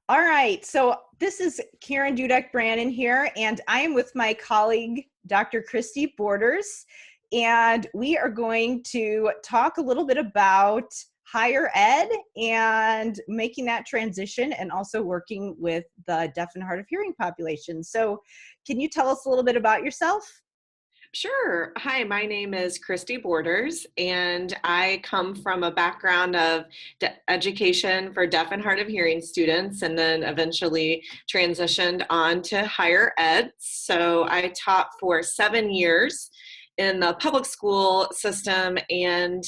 All right, so this is Karen Dudek-Brannan here, and I am with my colleague, Dr. Christy Borders, and we are going to talk a little bit about higher ed and making that transition and also working with the deaf and hard of hearing population. So can you tell us a little bit about yourself? Sure. Hi, my name is Christy Borders, and I come from a background of education for deaf and hard of hearing students, and then eventually transitioned on to higher ed. So I taught for 7 years in the public school system and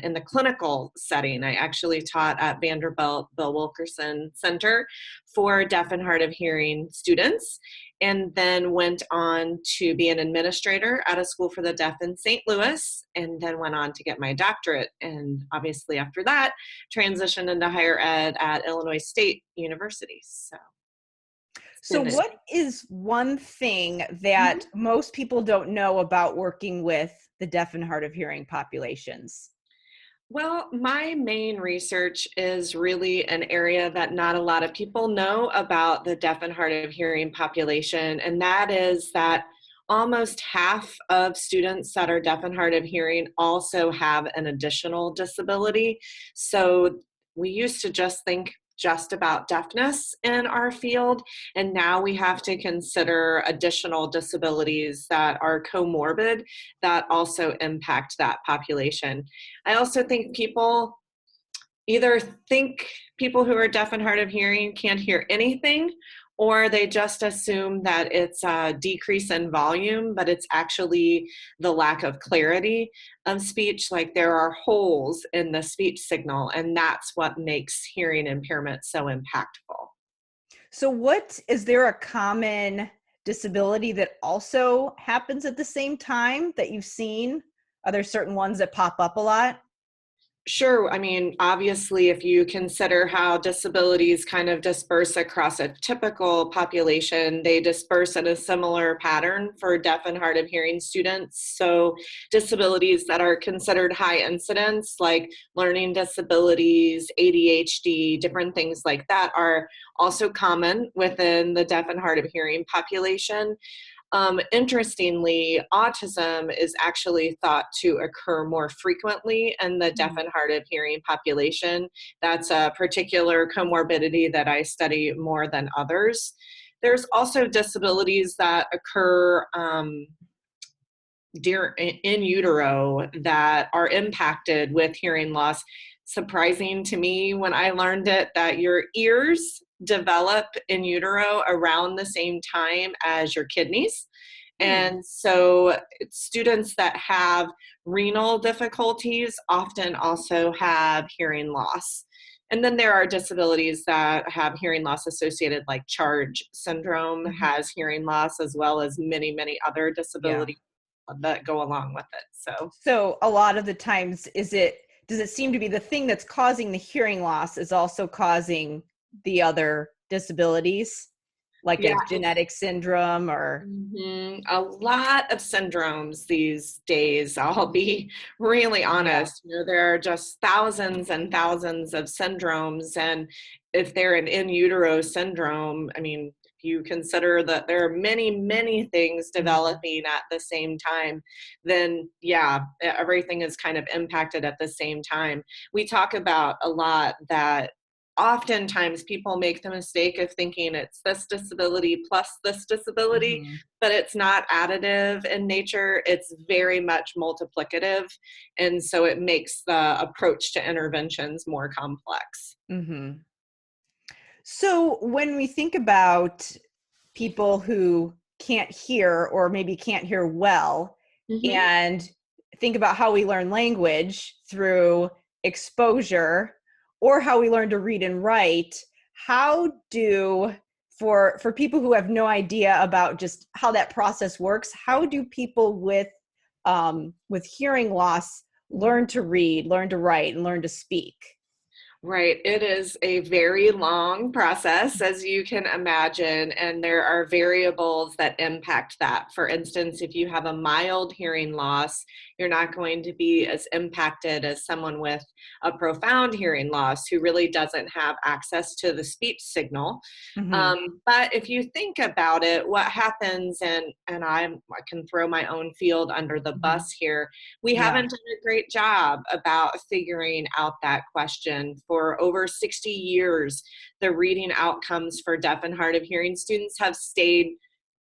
in the clinical setting. I actually taught at Vanderbilt Bill Wilkerson Center for deaf and hard of hearing students, and then went on to be an administrator at a school for the deaf in St. Louis, and then went on to get my doctorate. And obviously after that, transitioned into higher ed at Illinois State University. So what is one thing that most people don't know about working with the deaf and hard of hearing populations? Well, my main research is really an area that not a lot of people know about the deaf and hard of hearing population, and that is that almost half of students that are deaf and hard of hearing also have an additional disability. So we used to just think just about deafness in our field, and now we have to consider additional disabilities that are comorbid that also impact that population. I also think people either think people who are deaf and hard of hearing can't hear anything, or they just assume that it's a decrease in volume, but it's actually the lack of clarity of speech. Like there are holes in the speech signal, and that's what makes hearing impairment so impactful. So is there a common disability that also happens at the same time that you've seen? Are there certain ones that pop up a lot? Sure. I mean, obviously, if you consider how disabilities kind of disperse across a typical population, they disperse in a similar pattern for deaf and hard of hearing students. So disabilities that are considered high incidence, like learning disabilities, ADHD, different things like that, are also common within the deaf and hard of hearing population. Interestingly, autism is actually thought to occur more frequently in the deaf and hard of hearing population. That's a particular comorbidity that I study more than others. There's also disabilities that occur in utero that are impacted with hearing loss. Surprising to me when I learned it that your ears develop in utero around the same time as your kidneys. And so students that have renal difficulties often also have hearing loss. And then there are disabilities that have hearing loss associated, like Charge syndrome has hearing loss, as well as many, many other disabilities that go along with it. So a lot of the times, does it seem to be the thing that's causing the hearing loss is also causing the other disabilities, like a genetic syndrome or? A lot of syndromes these days, I'll be really honest. You know, there are just thousands and thousands of syndromes, and if they're an in utero syndrome, I mean, if you consider that there are many, many things developing at the same time, then everything is kind of impacted at the same time. We talk about a lot that oftentimes people make the mistake of thinking it's this disability plus this disability, but it's not additive in nature. It's very much multiplicative. And so it makes the approach to interventions more complex. So when we think about people who can't hear or maybe can't hear well, and think about how we learn language through exposure or how we learn to read and write, for people who have no idea about just how that process works, how do people with hearing loss learn to read, learn to write, and learn to speak? Right. It is a very long process, as you can imagine, and there are variables that impact that. For instance, if you have a mild hearing loss, you're not going to be as impacted as someone with a profound hearing loss who really doesn't have access to the speech signal. Mm-hmm. But if you think about it, what happens, and I can throw my own field under the Mm-hmm. bus here, we Yeah. haven't done a great job about figuring out that question. For over 60 years, the reading outcomes for deaf and hard of hearing students have stayed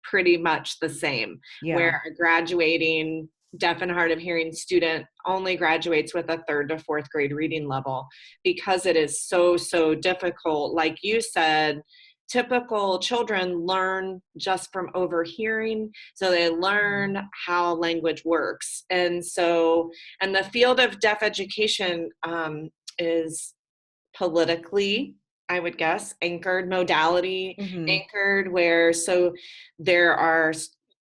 pretty much the same, Yeah. where a graduating deaf and hard of hearing student only graduates with a third to fourth grade reading level because it is so difficult. Like you said, typical children learn just from overhearing, so they learn how language works. And the field of deaf education is politically, I would guess, anchored, modality Mm-hmm. anchored, where so there are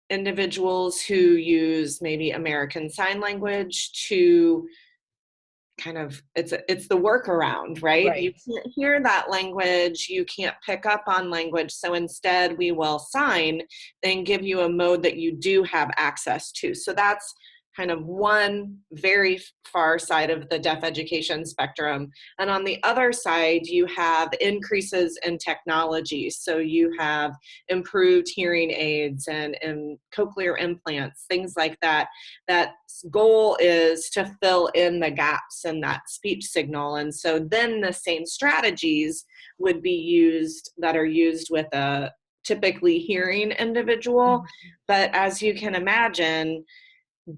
individuals who use maybe American Sign Language to kind of, it's the workaround, right? You Right. can't hear that language, you can't pick up on language, so instead we will sign and give you a mode that you do have access to. So that's kind of one very far side of the deaf education spectrum. And on the other side, you have increases in technology. So you have improved hearing aids and cochlear implants, things like that. That goal is to fill in the gaps in that speech signal. And so then the same strategies would be used that are used with a typically hearing individual. But as you can imagine,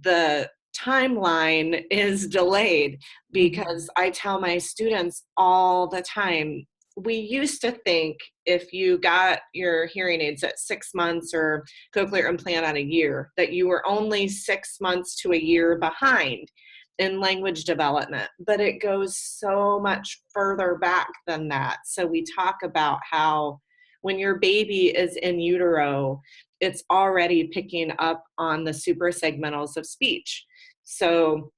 the timeline is delayed because I tell my students all the time, we used to think if you got your hearing aids at 6 months or cochlear implant at a year, that you were only 6 months to a year behind in language development, but it goes so much further back than that. So we talk about how when your baby is in utero, it's already picking up on the suprasegmentals of speech. So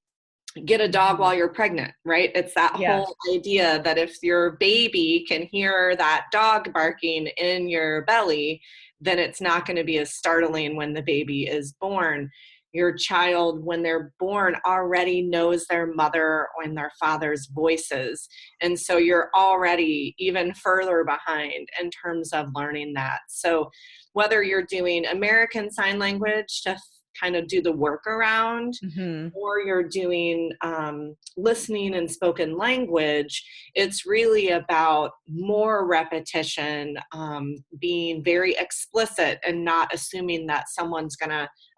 get a dog while you're pregnant, right? It's that Yes. whole idea that if your baby can hear that dog barking in your belly, then it's not going to be as startling when the baby is born. Your child, when they're born, already knows their mother and their father's voices. And so you're already even further behind in terms of learning that. So whether you're doing American Sign Language to kind of do the workaround, Mm-hmm. or you're doing listening and spoken language, it's really about more repetition, being very explicit and not assuming that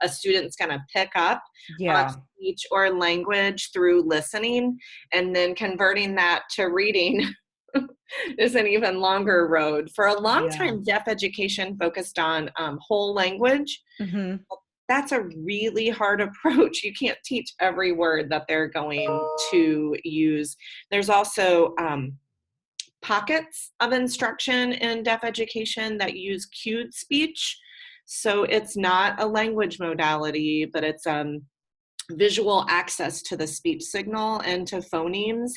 a student's gonna pick up on Yeah. speech or language through listening, and then converting that to reading is an even longer road. For a long Yeah. time, deaf education focused on whole language. Mm-hmm. That's a really hard approach. You can't teach every word that they're going to use. There's also pockets of instruction in deaf education that use cued speech. So it's not a language modality, but it's visual access to the speech signal and to phonemes.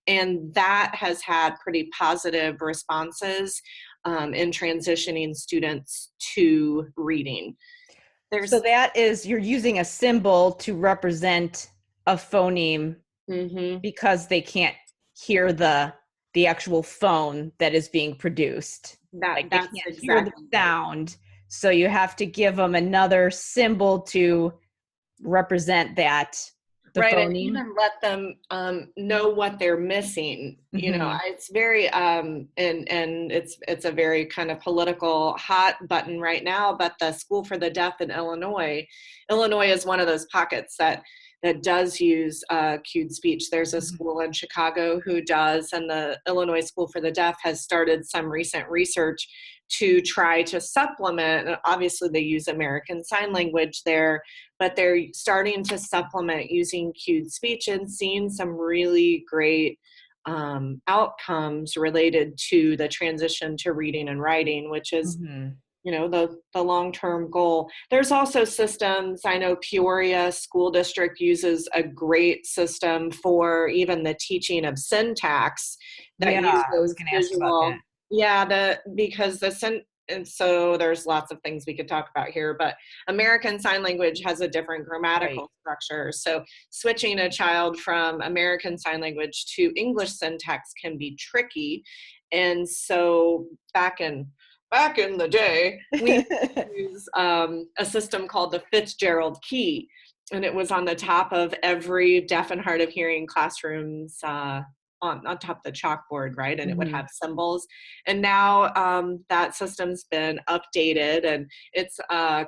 And that has had pretty positive responses in transitioning students to reading. So There's that is, you're using a symbol to represent a phoneme mm-hmm. because they can't hear the actual phone that is being produced. Like they That's can't hear the exactly right. sound. So you have to give them another symbol to represent that, the Right, and phoneme. even let them know what they're missing. You know, Mm-hmm. it's very and it's a very kind of political hot button right now. But the School for the Deaf in Illinois is one of those pockets that does use cued speech. There's a school in Chicago who does, and the Illinois School for the Deaf has started some recent research to try to supplement. And obviously, they use American Sign Language there, but they're starting to supplement using cued speech and seeing some really great outcomes related to the transition to reading and writing, which is Mm-hmm. the long-term goal. There's also systems. I know Peoria School District uses a great system for even the teaching of syntax that Yeah, use I was those going to ask about that. visual. Yeah, because and so there's lots of things we could talk about here, but American Sign Language has a different Right. grammatical structure. So switching a child from American Sign Language to English syntax can be tricky. And so back in the day, we use a system called the Fitzgerald key, and it was on the top of every deaf and hard of hearing classroom's on top of the chalkboard, right? And it would Mhm. have symbols. And now that system's been updated, and it's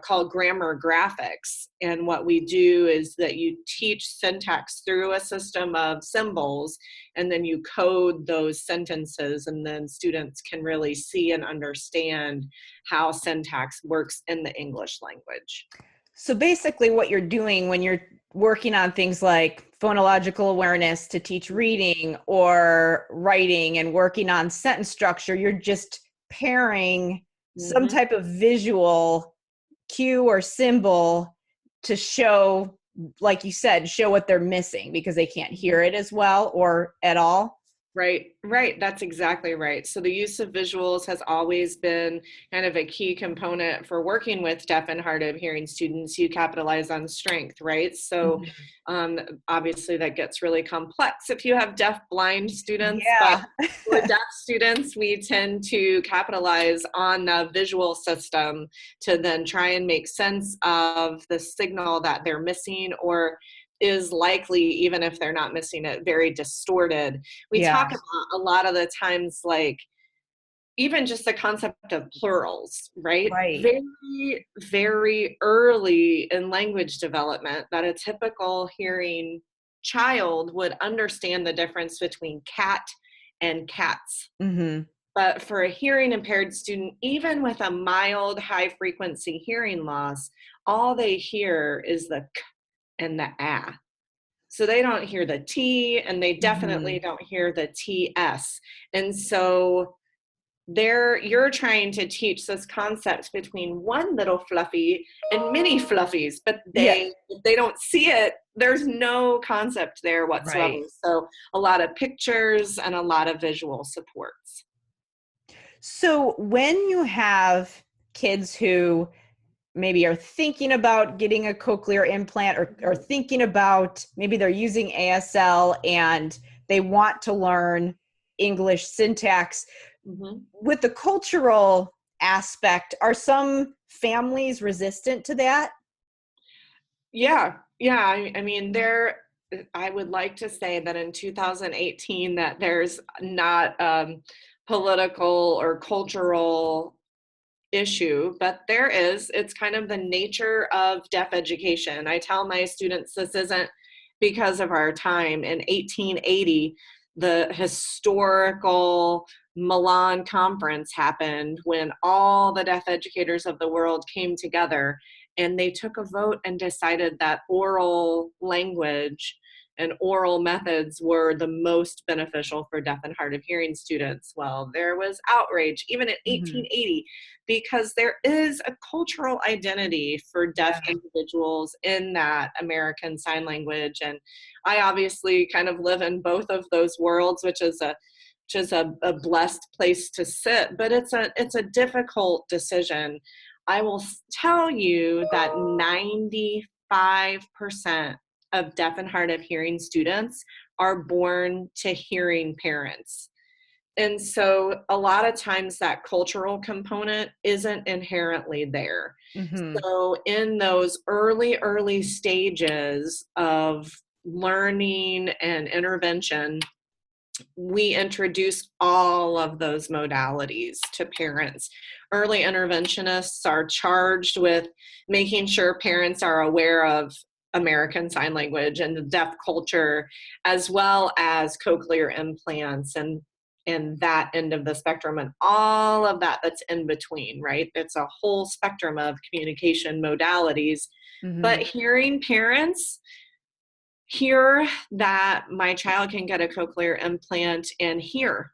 called grammar graphics. And what we do is that you teach syntax through a system of symbols, and then you code those sentences, and then students can really see and understand how syntax works in the English language. So basically what you're doing when you're working on things like phonological awareness to teach reading or writing and working on sentence structure, you're just pairing some Mm-hmm. type of visual cue or symbol to show, like you said, show what they're missing because they can't hear it as well or at all. Right. That's exactly right. So the use of visuals has always been kind of a key component for working with deaf and hard of hearing students. You capitalize on strength, right? So Mhm. obviously that gets really complex if you have deaf blind students, but Yeah. for deaf students, we tend to capitalize on the visual system to then try and make sense of the signal that they're missing, or is likely, even if they're not missing it, very distorted. We Yeah. talk about a lot of the times, like even just the concept of plurals, right? Right. Very, very early in language development, that a typical hearing child would understand the difference between cat and cats. Mhm. But for a hearing impaired student, even with a mild high frequency hearing loss, all they hear is the k and the ah. So they don't hear the T, and they definitely Mhm. don't hear the TS. And so you're trying to teach this concept between one little fluffy and many fluffies, but Yeah. if they don't see it, there's no concept there whatsoever. Right. So a lot of pictures and a lot of visual supports. So when you have kids who maybe are thinking about getting a cochlear implant or thinking about maybe they're using ASL and they want to learn English syntax, Mhm. with the cultural aspect, are some families resistant to that? Yeah. I mean, I would like to say that in 2018 that there's not political or cultural issue, but there is. It's kind of the nature of deaf education. I tell my students this isn't because of our time. In 1880, the historical Milan Conference happened when all the deaf educators of the world came together, and they took a vote and decided that oral language and oral methods were the most beneficial for deaf and hard of hearing students. Well, there was outrage even in Mhm. 1880, because there is a cultural identity for deaf Yeah. individuals in that American Sign Language. And I obviously kind of live in both of those worlds, which is a blessed place to sit, but it's a difficult decision. I will tell you that 95% of deaf and hard of hearing students are born to hearing parents. And so a lot of times that cultural component isn't inherently there. Mhm. So in those early stages of learning and intervention, we introduce all of those modalities to parents. Early interventionists are charged with making sure parents are aware of American Sign Language and the deaf culture, as well as cochlear implants and that end of the spectrum and all of that that's in between, right? It's a whole spectrum of communication modalities. But Mhm. hearing parents hear that my child can get a cochlear implant and hear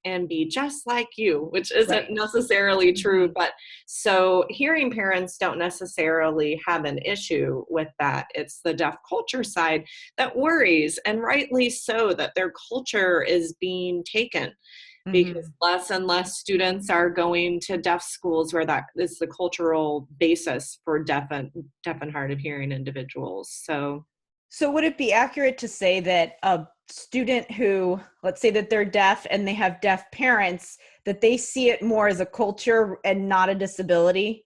and be just like you, which isn't Right. necessarily true. But so hearing parents don't necessarily have an issue with that. It's the deaf culture side that worries, and rightly so, that their culture is being taken, because Mhm. less and less students are going to deaf schools where that is the cultural basis for deaf and hard of hearing individuals. So So would it be accurate to say that a student who, let's say that they're deaf and they have deaf parents, that they see it more as a culture and not a disability?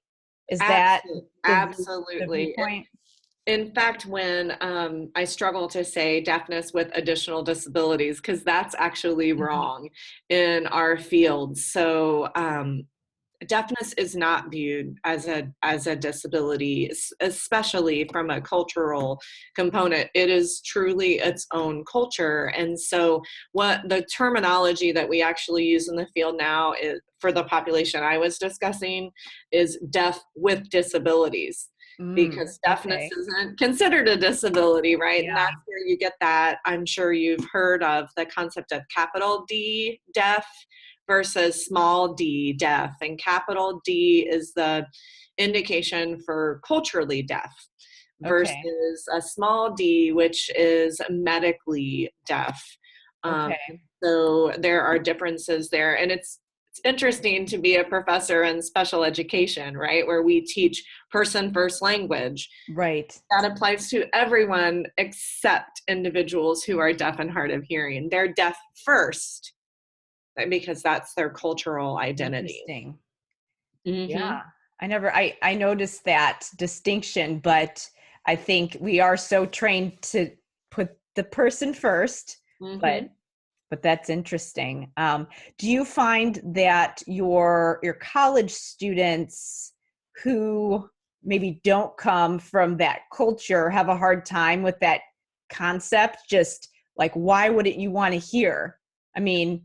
Is that the absolutely. viewpoint? In fact, when I struggle to say deafness with additional disabilities, because that's actually Mhm. wrong in our field. So deafness is not viewed as a disability, especially from a cultural component. It is truly its own culture. And so what the terminology that we actually use in the field now is, for the population I was discussing, is deaf with disabilities, because deafness Okay. isn't considered a disability, right? And Yeah. that's where you get that. I'm sure you've heard of the concept of capital D deaf versus small d deaf. And capital D is the indication for culturally deaf Okay. versus a small d, which is medically deaf. Um, Okay. so there are differences there. And it's interesting to be a professor in special education, right, where we teach person first language. Right. That applies to everyone except individuals who are deaf and hard of hearing. They're deaf first because that's their cultural identity. Interesting. Mm-hmm. Yeah. I noticed that distinction, but I think we are so trained to put the person first, but Mm-hmm. that's interesting. Do you find that your college students who maybe don't come from that culture have a hard time with that concept? Just like, why wouldn't you want to hear? I mean,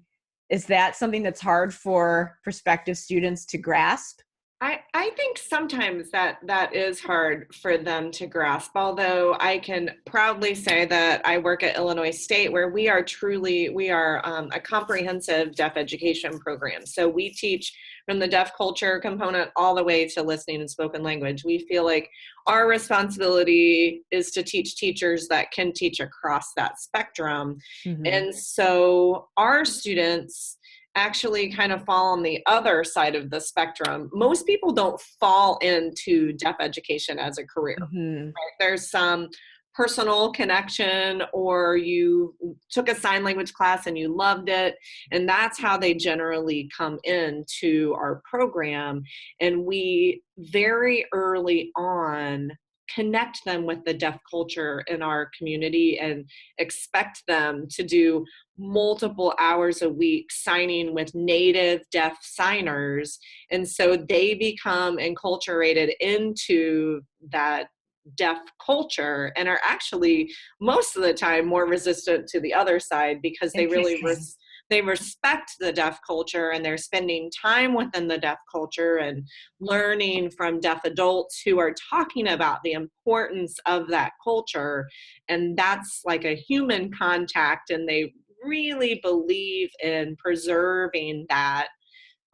is that something that's hard for prospective students to grasp? I think sometimes that is hard for them to grasp, although I can proudly say that I work at Illinois State, where we are a comprehensive deaf education program. So we teach from the deaf culture component all the way to listening and spoken language. We feel like our responsibility is to teach teachers that can teach across that spectrum. Mm-hmm. And so our students actually kind of fall on the other side of the spectrum. Most people don't fall into deaf education as a career. Mm-hmm. Right? There's some personal connection, or you took a sign language class and you loved it, and that's how they generally come into our program. And we very early on connect them with the deaf culture in our community and expect them to do multiple hours a week signing with native deaf signers. And so they become enculturated into that deaf culture and are actually most of the time more resistant to the other side, because they really Interesting. they respect the deaf culture, and they're spending time within the deaf culture and learning from deaf adults who are talking about the importance of that culture. And that's like a human contact, and they really believe in preserving that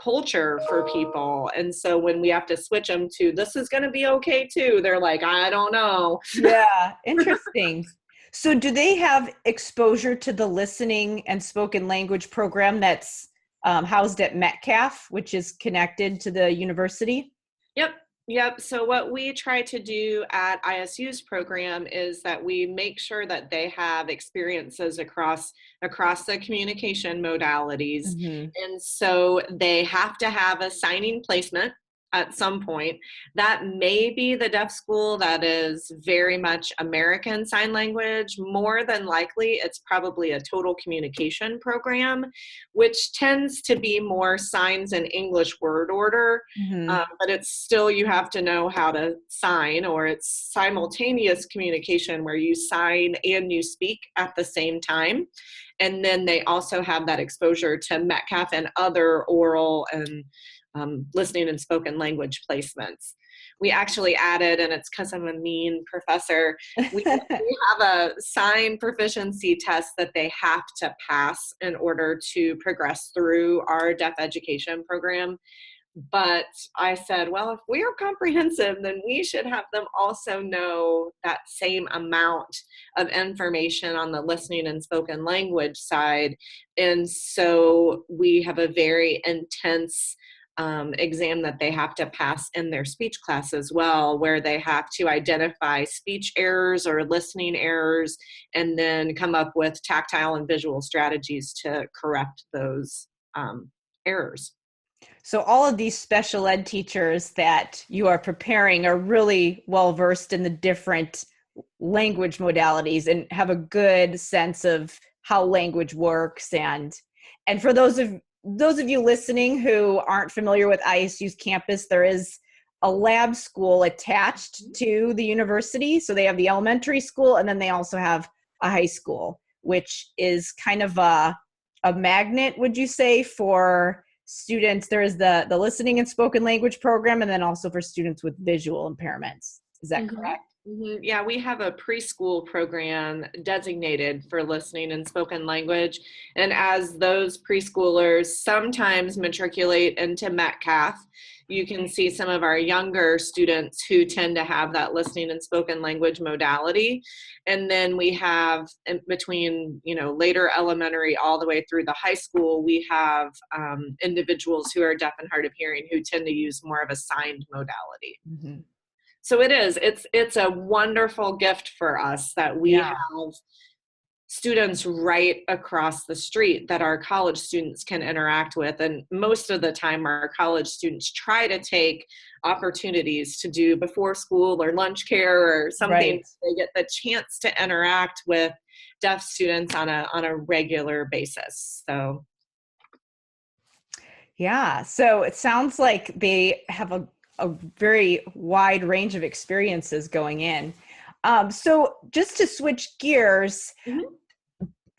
culture for people. And so when we have to switch them to this is going to be okay too, they're like, I don't know. Yeah, interesting. So do they have exposure to the listening and spoken language program that's housed at Metcalf, which is connected to the university? Yep. Yep. So what we try to do at ISU's program is that we make sure that they have experiences across the communication modalities. Mm-hmm. And so they have to have a signing placement at some point. That may be the deaf school that is very much American Sign Language. More than likely, it's probably a total communication program, which tends to be more signs and English word order. Mm-hmm. But it's still, you have to know how to sign, or it's simultaneous communication where you sign and you speak at the same time. And then they also have that exposure to Metcalf and other oral and listening and spoken language placements. We actually added, and it's because I'm a mean professor, we have a sign proficiency test that they have to pass in order to progress through our deaf education program. But I said, well, if we are comprehensive, then we should have them also know that same amount of information on the listening and spoken language side. And so we have a very intense exam that they have to pass in their speech class as well, where they have to identify speech errors or listening errors, and then come up with tactile and visual strategies to correct those errors. So all of these special ed teachers that you are preparing are really well versed in the different language modalities and have a good sense of how language works. And for those of you listening who aren't familiar with ISU's campus, there is a lab school attached to the university. So they have the elementary school, and then they also have a high school, which is kind of a magnet, would you say, for students. There is the listening and spoken language program, and then also for students with visual impairments. Is that correct? Mm-hmm. Yeah, we have a preschool program designated for listening and spoken language. And as those preschoolers sometimes matriculate into Metcalf, you can see some of our younger students who tend to have that listening and spoken language modality. And then we have in between, later elementary all the way through the high school, we have individuals who are deaf and hard of hearing who tend to use more of a signed modality. Mm-hmm. So it's a wonderful gift for us that we have students right across the street that our college students can interact with. And most of the time our college students try to take opportunities to do before school or lunch care or something. Right. They get the chance to interact with deaf students on a regular basis. So yeah, so it sounds like they have a very wide range of experiences going in. So just to switch gears,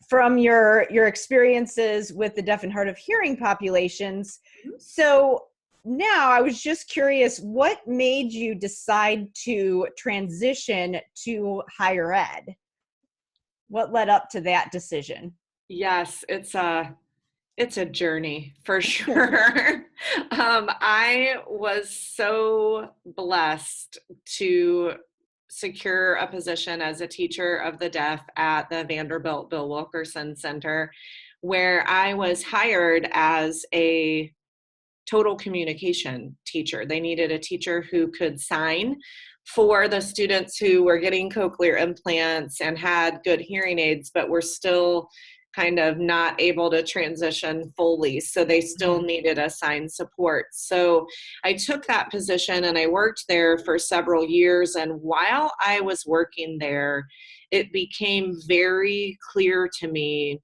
from your experiences with the deaf and hard of hearing populations, so now I was just curious, what made you decide to transition to higher ed? What led up to that decision? Yes, it's a journey for sure. I was so blessed to secure a position as a teacher of the deaf at the Vanderbilt Bill Wilkerson Center, where I was hired as a total communication teacher. They needed a teacher who could sign for the students who were getting cochlear implants and had good hearing aids, but were still kind of not able to transition fully. So they still needed assigned support. So I took that position and I worked there for several years. And while I was working there, it became very clear to me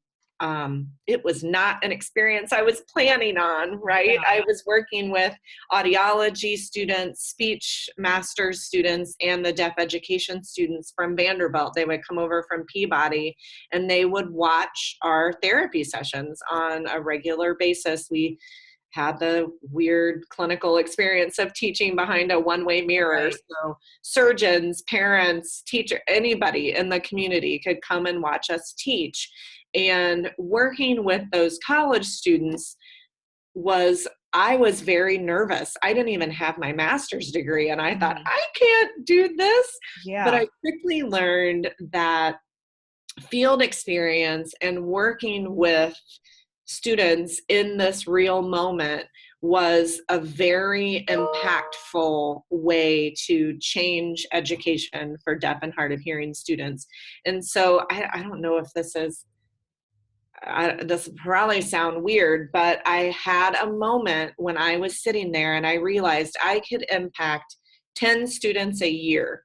it was not an experience I was planning on, right? Yeah. I was working with audiology students, speech master's students, and the deaf education students from Vanderbilt. They would come over from Peabody and they would watch our therapy sessions on a regular basis. We had the weird clinical experience of teaching behind a one-way mirror. Right. So surgeons, parents, teacher, anybody in the community could come and watch us teach. And working with those college students I was very nervous. I didn't even have my master's degree and I thought, I can't do this. Yeah. But I quickly learned that field experience and working with students in this real moment was a very impactful way to change education for deaf and hard of hearing students. And so I don't know if this probably sound weird, but I had a moment when I was sitting there and I realized I could impact 10 students a year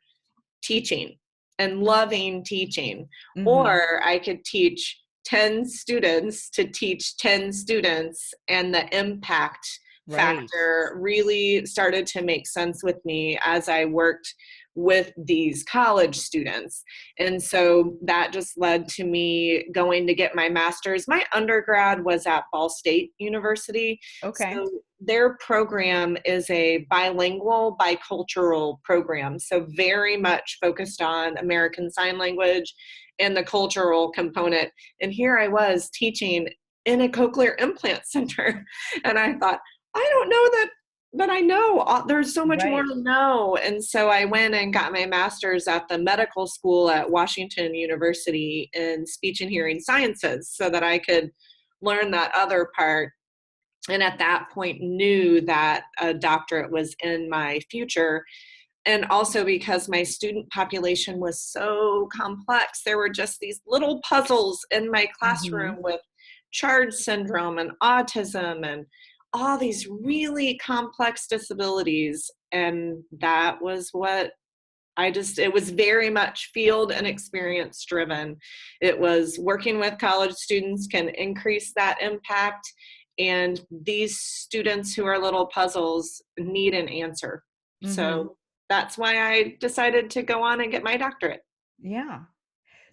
teaching and loving teaching, or I could teach 10 students to teach 10 students, and the impact Right. factor really started to make sense with me as I worked with these college students. And so that just led to me going to get my master's. My undergrad was at Ball State University. Okay. So their program is a bilingual, bicultural program. So very much focused on American Sign Language and the cultural component. And here I was teaching in a cochlear implant center. And I thought, I don't know that I know. There's so much more Right. to know. And so I went and got my master's at the medical school at Washington University in speech and hearing sciences so that I could learn that other part. And at that point knew that a doctorate was in my future. And also because my student population was so complex, there were just these little puzzles in my classroom Hmm. with Charge syndrome and autism and all these really complex disabilities. And that was what it was very much field and experience driven. It was working with college students can increase that impact. And these students who are little puzzles need an answer. Hmm. So that's why I decided to go on and get my doctorate. Yeah.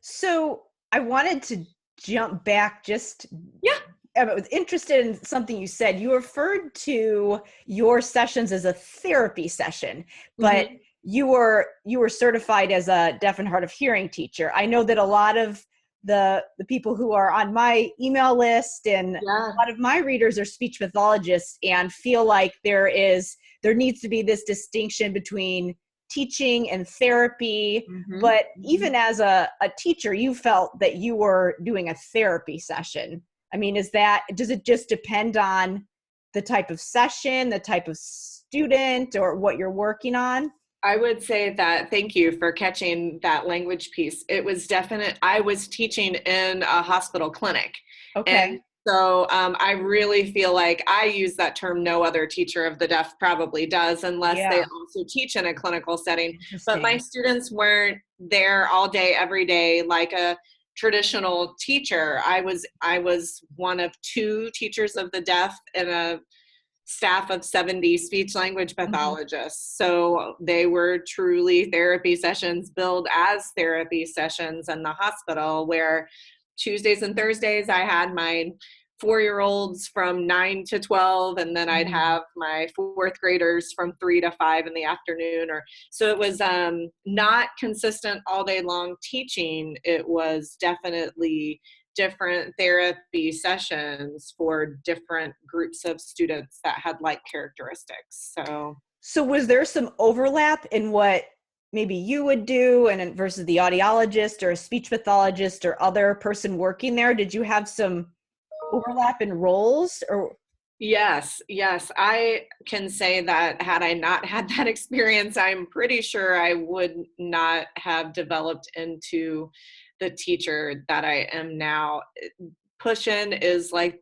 So I wanted to jump back just, Yeah. I was interested in something you said. You referred to your sessions as a therapy session, but Hmm. you were certified as a deaf and hard of hearing teacher. I know that a lot of the people who are on my email list and a Yeah. lot of my readers are speech pathologists and feel like there needs to be this distinction between teaching and therapy. Hmm. But even as a teacher, you felt that you were doing a therapy session. I mean, does it just depend on the type of session, the type of student, or what you're working on? I would say that thank you for catching that language piece. It was definite. I was teaching in a hospital clinic. And Okay. so I really feel like I use that term no other teacher of the deaf probably does, unless they Yeah. also teach in a clinical setting. But my Interesting. students weren't there all day, every day, like a traditional teacher. I was one of two teachers of the deaf in a staff of 70 speech language Mhm. pathologists. So they were truly therapy sessions billed as therapy sessions in the hospital, where Tuesdays and Thursdays I had my 4-year-olds from 9 to 12, and then I'd Mhm. have my fourth graders from 3 to 5 in the afternoon. Or so it was not consistent all day long teaching. It was definitely different therapy sessions for different groups of students that had like characteristics. So So was there some overlap in what maybe you would do and versus the audiologist or a speech pathologist or other person working there? Did you have some overlap in roles or yes, I can say that had I not had that experience, I'm pretty sure I would not have developed into the teacher that I am now. Push-in is like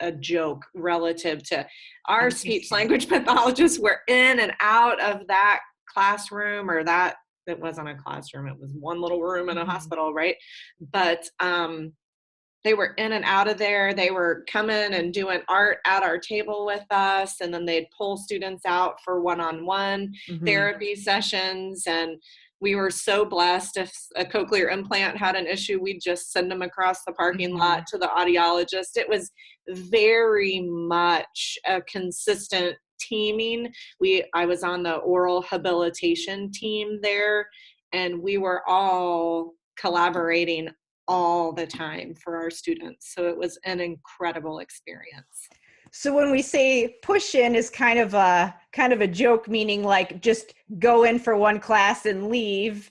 a joke relative to our speech interesting? language pathologists. Were in and out of that classroom, or that it wasn't a classroom, it was one little room in a Mhm. hospital, right? But they were in and out of there. They were coming and doing art at our table with us, and then they'd pull students out for one-on-one Mhm. therapy sessions. And we were so blessed. If a cochlear implant had an issue, we'd just send them across the parking lot Mhm. to the audiologist. It was very much a consistent teaming. I was on the oral habilitation team there, and we were all collaborating all the time for our students. So it was an incredible experience. So when we say push in is kind of a joke, meaning like just go in for one class and leave,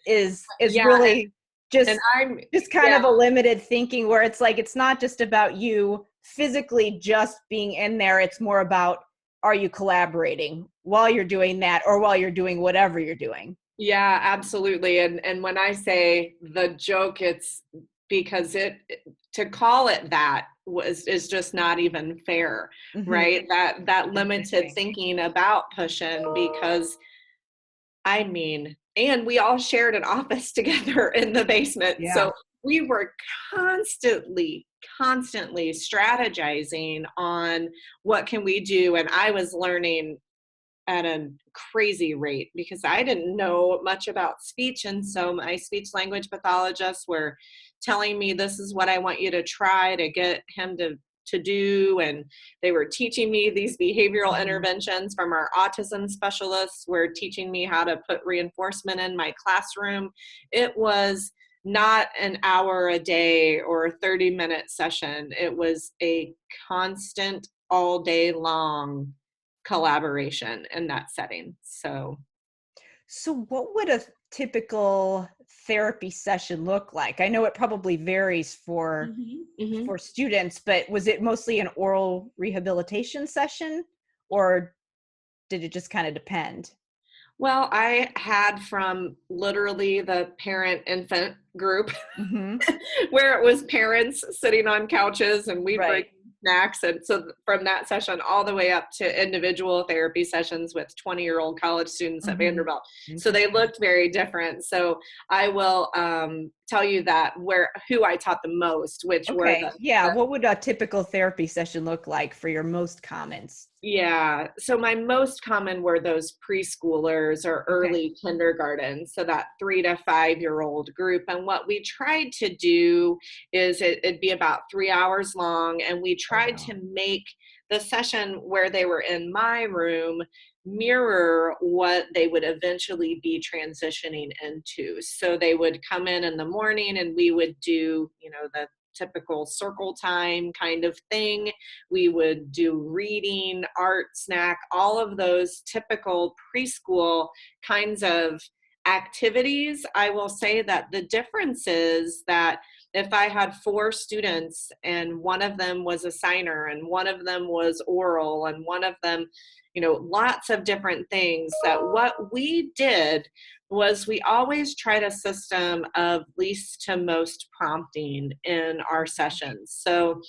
is Yeah, really and just I'm just kind yeah, of a limited thinking where it's like it's not just about you physically just being in there. It's more about, are you collaborating while you're doing that or while you're doing whatever you're doing? yeah, absolutely. And when I say the joke, it's because to call it that is just not even fair, Hmm. right? That limited Interesting. thinking about push-in, because I mean, and we all shared an office together in the basement. Yeah. So we were constantly strategizing on what can we do. And I was learning at a crazy rate because I didn't know much about speech. And so my speech language pathologists were telling me, this is what I want you to try to get him to do. And they were teaching me these behavioral interventions from our autism specialists, were teaching me how to put reinforcement in my classroom. It was not an hour a day or a 30-minute session. It was a constant all day long collaboration in that setting. So what would a typical therapy session look like? I know it probably varies for students, but was it mostly an oral rehabilitation session, or did it just kind of depend? Well, I had from literally the parent-infant group where it was parents sitting on couches and we'd bring snacks. And so from that session all the way up to individual therapy sessions with 20-year-old college students at Vanderbilt. So they looked very different. So I will tell you that who I taught the most, which were what would a typical therapy session look like for your most commons? Yeah. So my most common were those preschoolers or early kindergarten. So that 3 to 5-year-old group. And what we tried to do is it'd be about 3 hours long. And we tried to make the session where they were in my room mirror what they would eventually be transitioning into. So they would come in the morning and we would do, the typical circle time kind of thing. We would do reading, art, snack, all of those typical preschool kinds of activities. I will say that the difference is that if I had 4 students and one of them was a signer and one of them was oral and one of them, lots of different things, that what we did was we always tried a system of least to most prompting in our sessions. So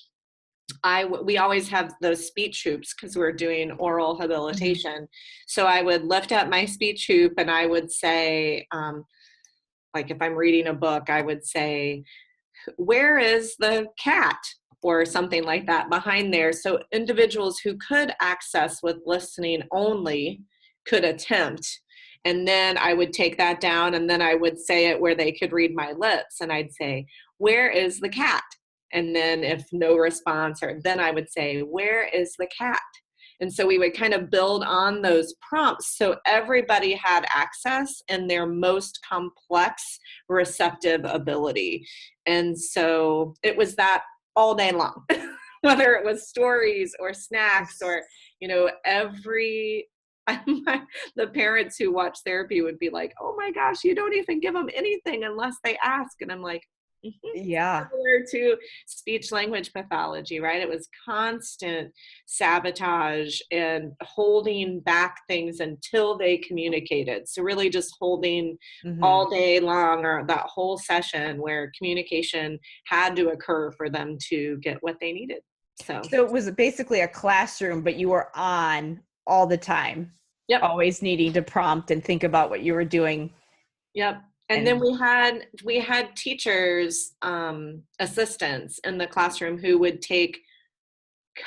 we always have those speech hoops because we're doing oral habilitation. So I would lift up my speech hoop and I would say, like if I'm reading a book, I would say, where is the cat? Or something like that behind there. So individuals who could access with listening only could attempt. And then I would take that down and then I would say it where they could read my lips. And I'd say, where is the cat? And then if no response, then I would say, where is the cat? And so we would kind of build on those prompts so everybody had access in their most complex receptive ability. And so it was that all day long, whether it was stories or snacks or, the parents who watch therapy would be like, oh my gosh, you don't even give them anything unless they ask. And I'm like, similar to speech language pathology, right? It was constant sabotage and holding back things until they communicated. So really just holding all day long or that whole session where communication had to occur for them to get what they needed. So it was basically a classroom, but you were on all the time. Always needing to prompt and think about what you were doing. And then we had teachers, assistants in the classroom who would take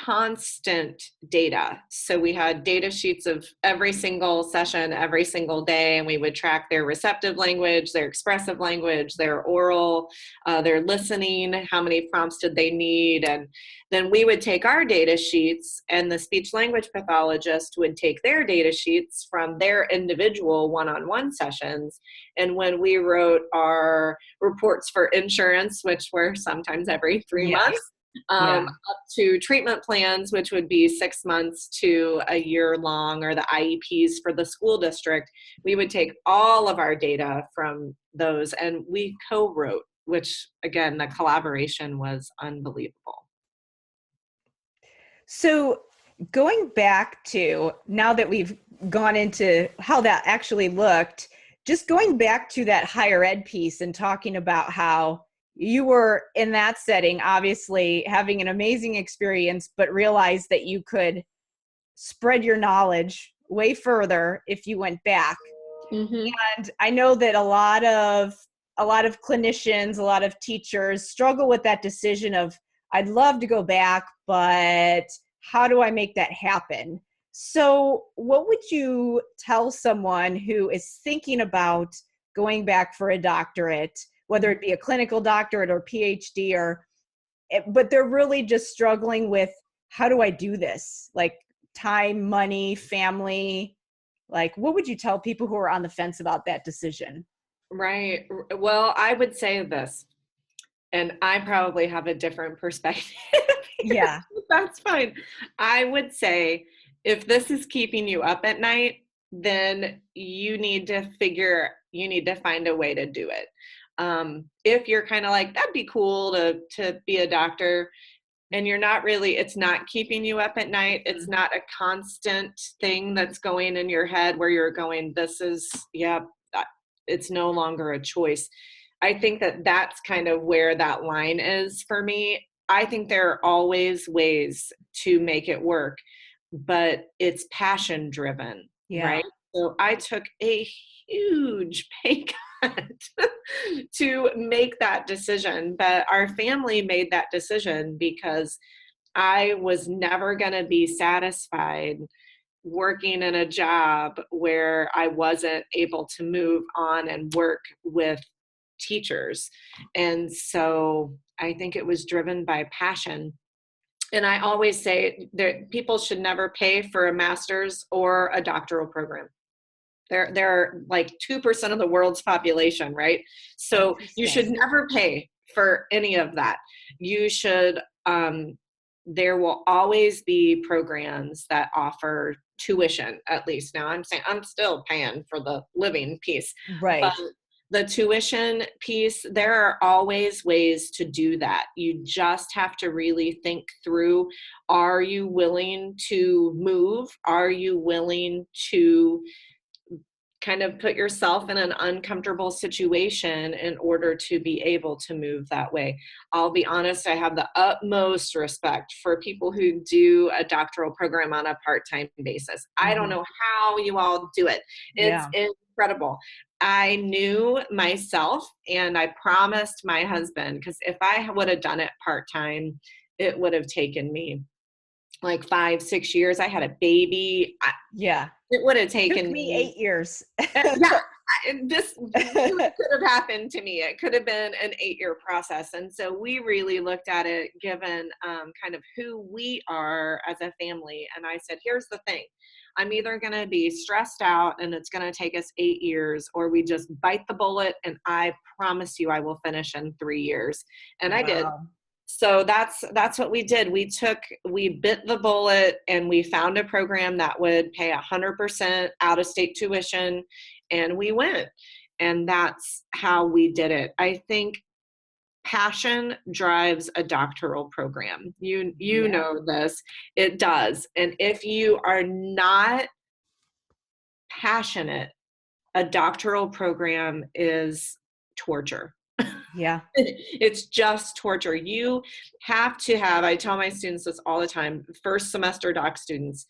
constant data. So we had data sheets of every single session, every single day, and we would track their receptive language, their expressive language, their oral, their listening, how many prompts did they need. And then we would take our data sheets and the speech language pathologist would take their data sheets from their individual one-on-one sessions. And when we wrote our reports for insurance, which were sometimes every 3 months, up to treatment plans, which would be 6 months to a year long, or the IEPs for the school district, we would take all of our data from those and we co-wrote, which again, the collaboration was unbelievable. So going back to, now that we've gone into how that actually looked, just going back to that higher ed piece and talking about how you were in that setting, obviously having an amazing experience, but realized that you could spread your knowledge way further if you went back. And I know that a lot of a lot of clinicians, a lot of teachers struggle with that decision of, I'd love to go back, but how do I make that happen? So what would you tell someone who is thinking about going back for a doctorate, whether it be a clinical doctorate or PhD, but they're really just struggling with, how do I do this? Like time, money, family, like what would you tell people who are on the fence about that decision? Right. Well, I would say this, and I probably have a different perspective. Yeah. That's fine. I would say if this is keeping you up at night, then you need to find a way to do it. If you're kind of like, that'd be cool to be a doctor, and you're not really, it's not keeping you up at night. It's not a constant thing that's going in your head where you're going, it's no longer a choice. I think that's kind of where that line is for me. I think there are always ways to make it work, but it's passion driven, Yeah. right? So I took a huge pay cut to make that decision, but our family made that decision because I was never going to be satisfied working in a job where I wasn't able to move on and work with teachers. And so I think it was driven by passion. And I always say that people should never pay for a master's or a doctoral program. They're like 2% of the world's population, right? So you should never pay for any of that. You should, there will always be programs that offer tuition, at least. Now I'm saying I'm still paying for the living piece, Right. but the tuition piece, there are always ways to do that. You just have to really think through, are you willing to move? Are you willing to kind of put yourself in an uncomfortable situation in order to be able to move that way? I'll be honest, I have the utmost respect for people who do a doctoral program on a part-time basis. I don't know how you all do it. It's incredible. I knew myself, and I promised my husband, because if I would have done it part-time, it would have taken me like 5-6 years. I had a baby. It would have taken me 8 years. This could have happened to me. It could have been an 8-year process. And so we really looked at it given kind of who we are as a family. And I said, here's the thing. I'm either going to be stressed out and it's going to take us 8 years, or we just bite the bullet and I promise you I will finish in 3 years. And I did. So that's what we did. We bit the bullet and we found a program that would pay 100% out of state tuition, and we went. And that's how we did it. I think passion drives a doctoral program. You know this, it does. And if you are not passionate, a doctoral program is torture. Yeah. It's just torture. You have to have, I tell my students this all the time, first semester doc students,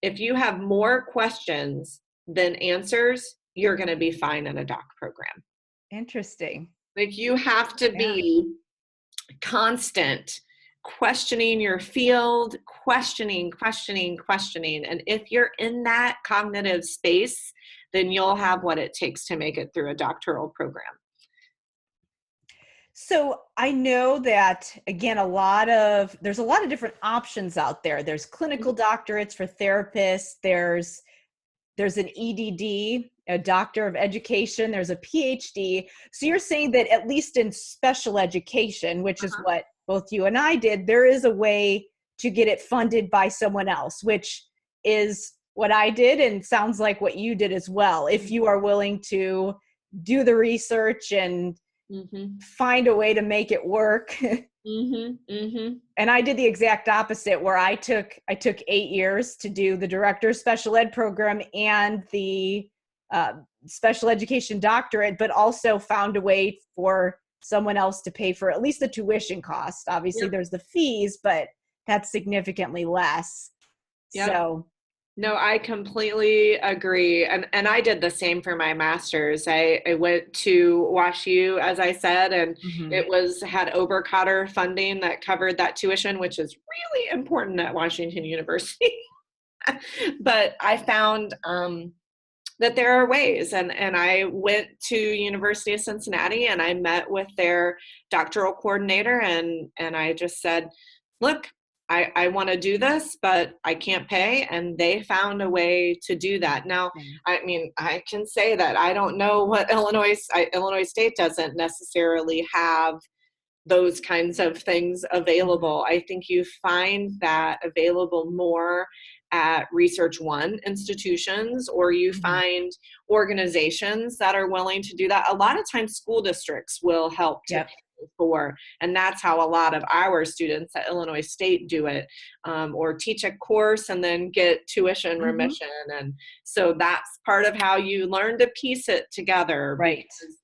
if you have more questions than answers, you're going to be fine in a doc program. Interesting. Like you have to be constant, questioning your field, questioning. And if you're in that cognitive space, then you'll have what it takes to make it through a doctoral program. So I know that, again, there's a lot of different options out there. There's clinical doctorates for therapists. There's an EDD, a doctor of education. There's a PhD. So you're saying that at least in special education, which is what both you and I did, there is a way to get it funded by someone else, which is what I did and sounds like what you did as well. If you are willing to do the research and find a way to make it work. And I did the exact opposite, where I took 8 years to do the director of special ed program and the special education doctorate, but also found a way for someone else to pay for at least the tuition cost. Obviously there's the fees, but that's significantly less. So No, I completely agree. And I did the same for my master's. I went to WashU, as I said, and Hmm. it had Obercotter funding that covered that tuition, which is really important at Washington University. But I found that there are ways, and I went to University of Cincinnati and I met with their doctoral coordinator, and I just said, look, I want to do this, but I can't pay. And they found a way to do that. Now, I mean, I can say that I don't know what Illinois State doesn't necessarily have those kinds of things available. I think you find that available more at Research One institutions, or you Hmm. find organizations that are willing to do that. A lot of times school districts will help to Yep. pay for, and that's how a lot of our students at Illinois State do it, or teach a course and then get tuition Hmm. remission. And so that's part of how you learn to piece it together, Right. because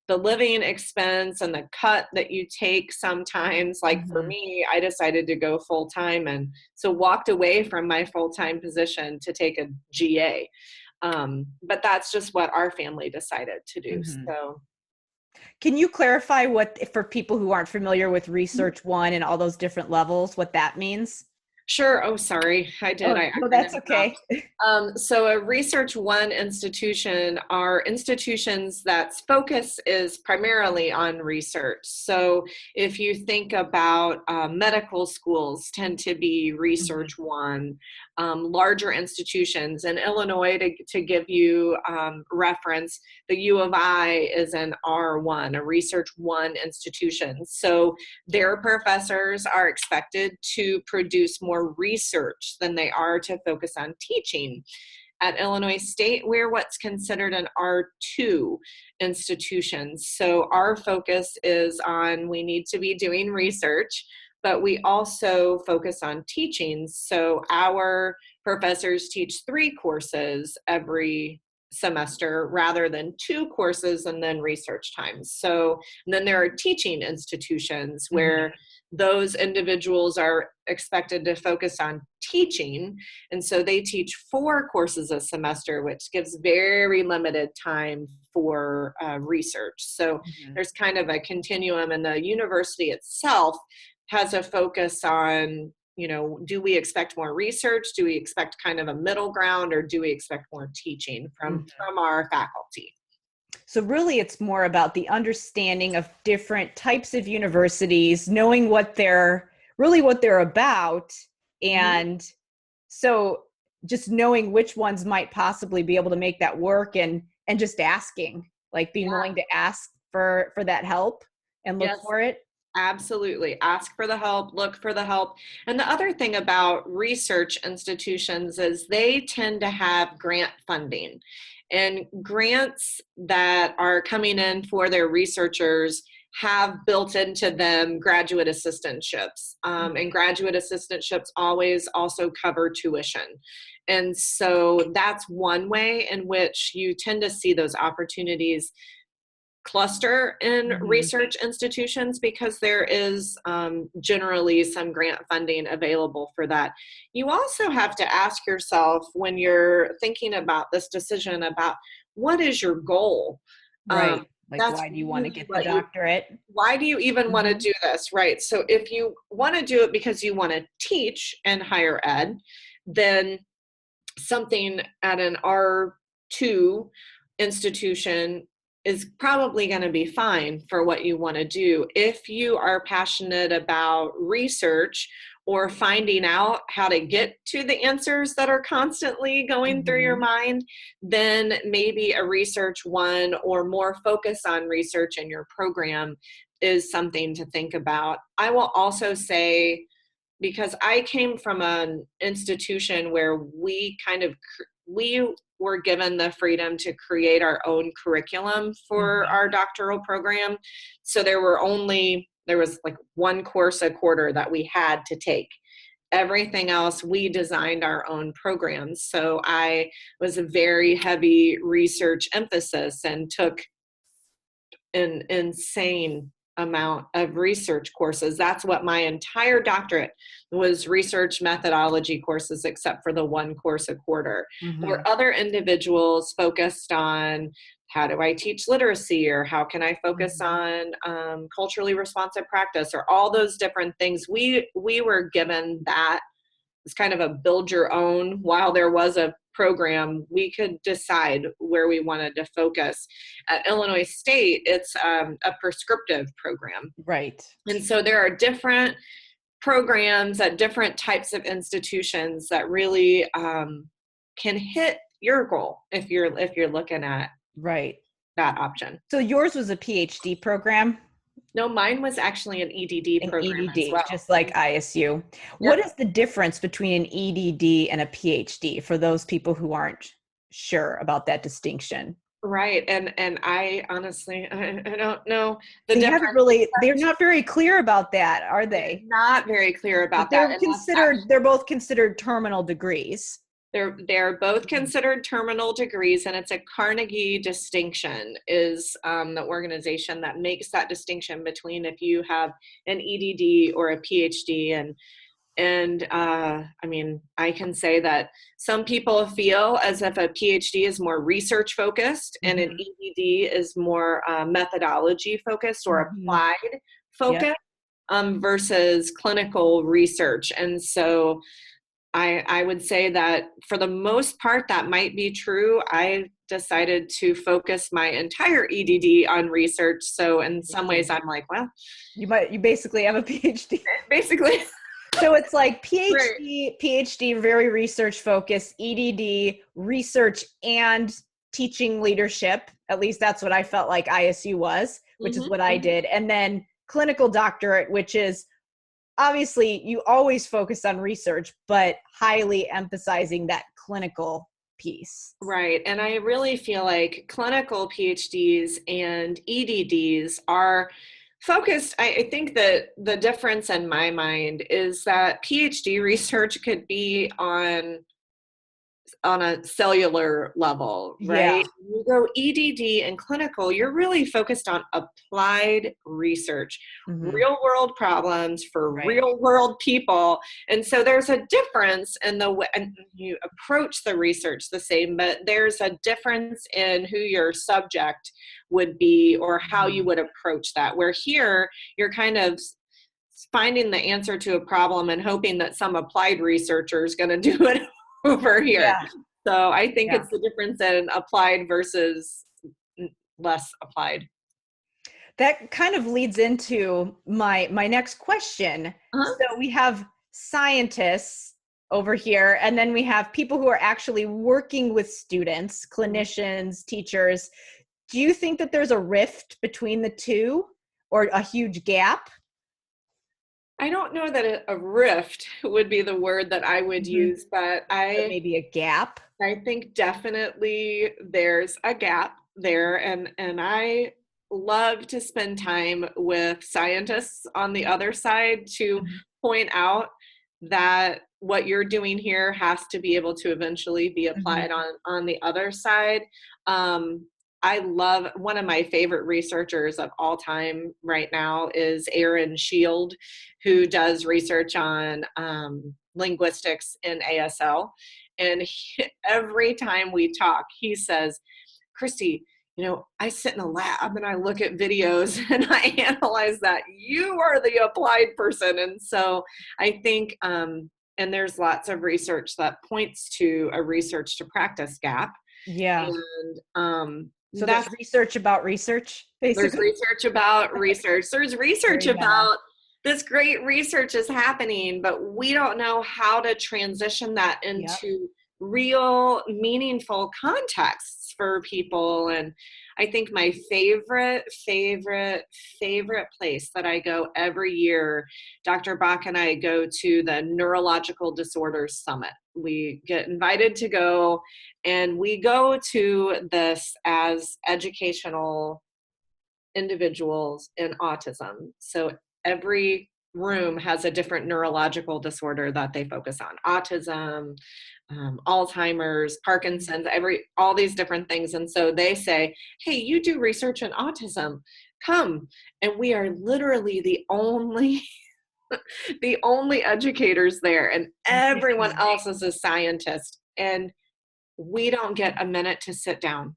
the living expense and the cut that you take sometimes, like for Hmm. me, I decided to go full time, and so walked away from my full time position to take a GA. But that's just what our family decided to do. Hmm. So Can you clarify what, for people who aren't familiar with Research One and all those different levels, what that means? sure. Oh, sorry. I did. Oh, I no, that's acronym okay. So a Research One institution are institutions that's focus is primarily on research. So if you think about medical schools tend to be Hmm. Research One, larger institutions. In Illinois, to give you reference, the U of I is an R1, a Research One institution. So their professors are expected to produce more research than they are to focus on teaching. At Illinois State, we're what's considered an R2 institution. So our focus is on, we need to be doing research, but we also focus on teaching. So our professors teach 3 courses every semester rather than 2 courses and then research times. So, and then there are teaching institutions Hmm. where those individuals are expected to focus on teaching, and so they teach 4 courses a semester, which gives very limited time for research. So Hmm. there's kind of a continuum, and the university itself has a focus on, do we expect more research? Do we expect kind of a middle ground, or do we expect more teaching from Hmm. our faculty? So really it's more about the understanding of different types of universities, knowing what they're about. Mhm. And so just knowing which ones might possibly be able to make that work, and just asking, like being Yeah. willing to ask for that help and look Yes. for it. Absolutely. Ask for the help, look for the help. And the other thing about research institutions is they tend to have grant funding. And grants that are coming in for their researchers have built into them graduate assistantships. And graduate assistantships always also cover tuition. And so that's one way in which you tend to see those opportunities cluster in Mm-hmm. research institutions, because there is generally some grant funding available for that. You also have to ask yourself, when you're thinking about this decision, about what is your goal. Right. Like, That's why do you want to really get the what you, doctorate? why do you even want to Mm-hmm. do this, right? So if you want to do it because you want to teach in higher ed, then something at an R2 institution is probably going to be fine for what you want to do. If you are passionate about research or finding out how to get to the answers that are constantly going through your Mm-hmm. mind, then maybe a Research One or more focus on research in your program is something to think about. I will also say, because I came from an institution where we were given the freedom to create our own curriculum for Mm-hmm. our doctoral program. So there was like 1 course a quarter that we had to take. Everything else, we designed our own programs. So I was a very heavy research emphasis and took an insane amount of research courses. That's what my entire doctorate was, research methodology courses, except for the one course a quarter. Where other individuals focused on how do I teach literacy, or how can I focus on culturally responsive practice, or all those different things. We were given that. It's kind of a build your own. While there was a program, we could decide where we wanted to focus. At Illinois State, it's a prescriptive program. Right. And so there are different programs at different types of institutions that really can hit your goal if you're looking at right that option. So yours was a PhD program? No, mine was actually an EDD program as well. Just like ISU. Yep. What is the difference between an EDD and a PhD for those people who aren't sure about that distinction? Right. And I honestly, I don't know the difference. They're not very clear about that, are they? Not very clear about that. They're both considered terminal degrees. They're both considered terminal degrees, and it's a Carnegie distinction is the organization that makes that distinction between if you have an EDD or a PhD. And I mean, I can say that some people feel as if a PhD is more research focused and an EDD is more methodology focused or applied focused versus clinical research. And so I would say that for the most part, that might be true. I decided to focus my entire EDD on research. So in some ways I'm like, well, you basically have a PhD. Basically. So it's like PhD, right. PhD, very research focused, EDD, research and teaching leadership. At least that's what I felt like ISU was, which is what I did. And then clinical doctorate, which is obviously you always focus on research, but highly emphasizing that clinical piece. Right. And I really feel like clinical PhDs and EDDs are focused. I think that the difference in my mind is that PhD research could be on a cellular level, right? Yeah. You go EDD and clinical, you're really focused on applied research, real world problems for real world people. And so there's a difference in the way and you approach the research the same, but there's a difference in who your subject would be or how you would approach that. Where here, you're kind of finding the answer to a problem and hoping that some applied researcher is going to do it over here. Yeah. So I think it's the difference in applied versus less applied. That kind of leads into my next question. So we have scientists over here, and then we have people who are actually working with students, clinicians, teachers. Do you think that there's a rift between the two or a huge gap? I don't know that a rift would be the word that I would use, but maybe a gap. I think definitely there's a gap there, and I love to spend time with scientists on the other side to point out that what you're doing here has to be able to eventually be applied on the other side. I love, one of my favorite researchers of all time right now is Aaron Shield, who does research on linguistics in ASL. And every time we talk, he says, Christy, you know, I sit in a lab and I look at videos and I analyze that. You are the applied person. And so I think, and there's lots of research that points to a research to practice gap. Yeah. And so that's research about research, basically. There's research about research. There's research about this great research is happening, but we don't know how to transition that into real meaningful contexts for people. And I think my favorite place that I go every year, Dr. Bach and I go to the Neurological Disorders Summit. We get invited to go, and we go to this as educational individuals in autism. So every room has a different neurological disorder that they focus on. Autism, Alzheimer's, Parkinson's, all these different things. And so they say, hey, you do research in autism, come. And we are literally the only the only educators there, and everyone else is a scientist. And we don't get a minute to sit down.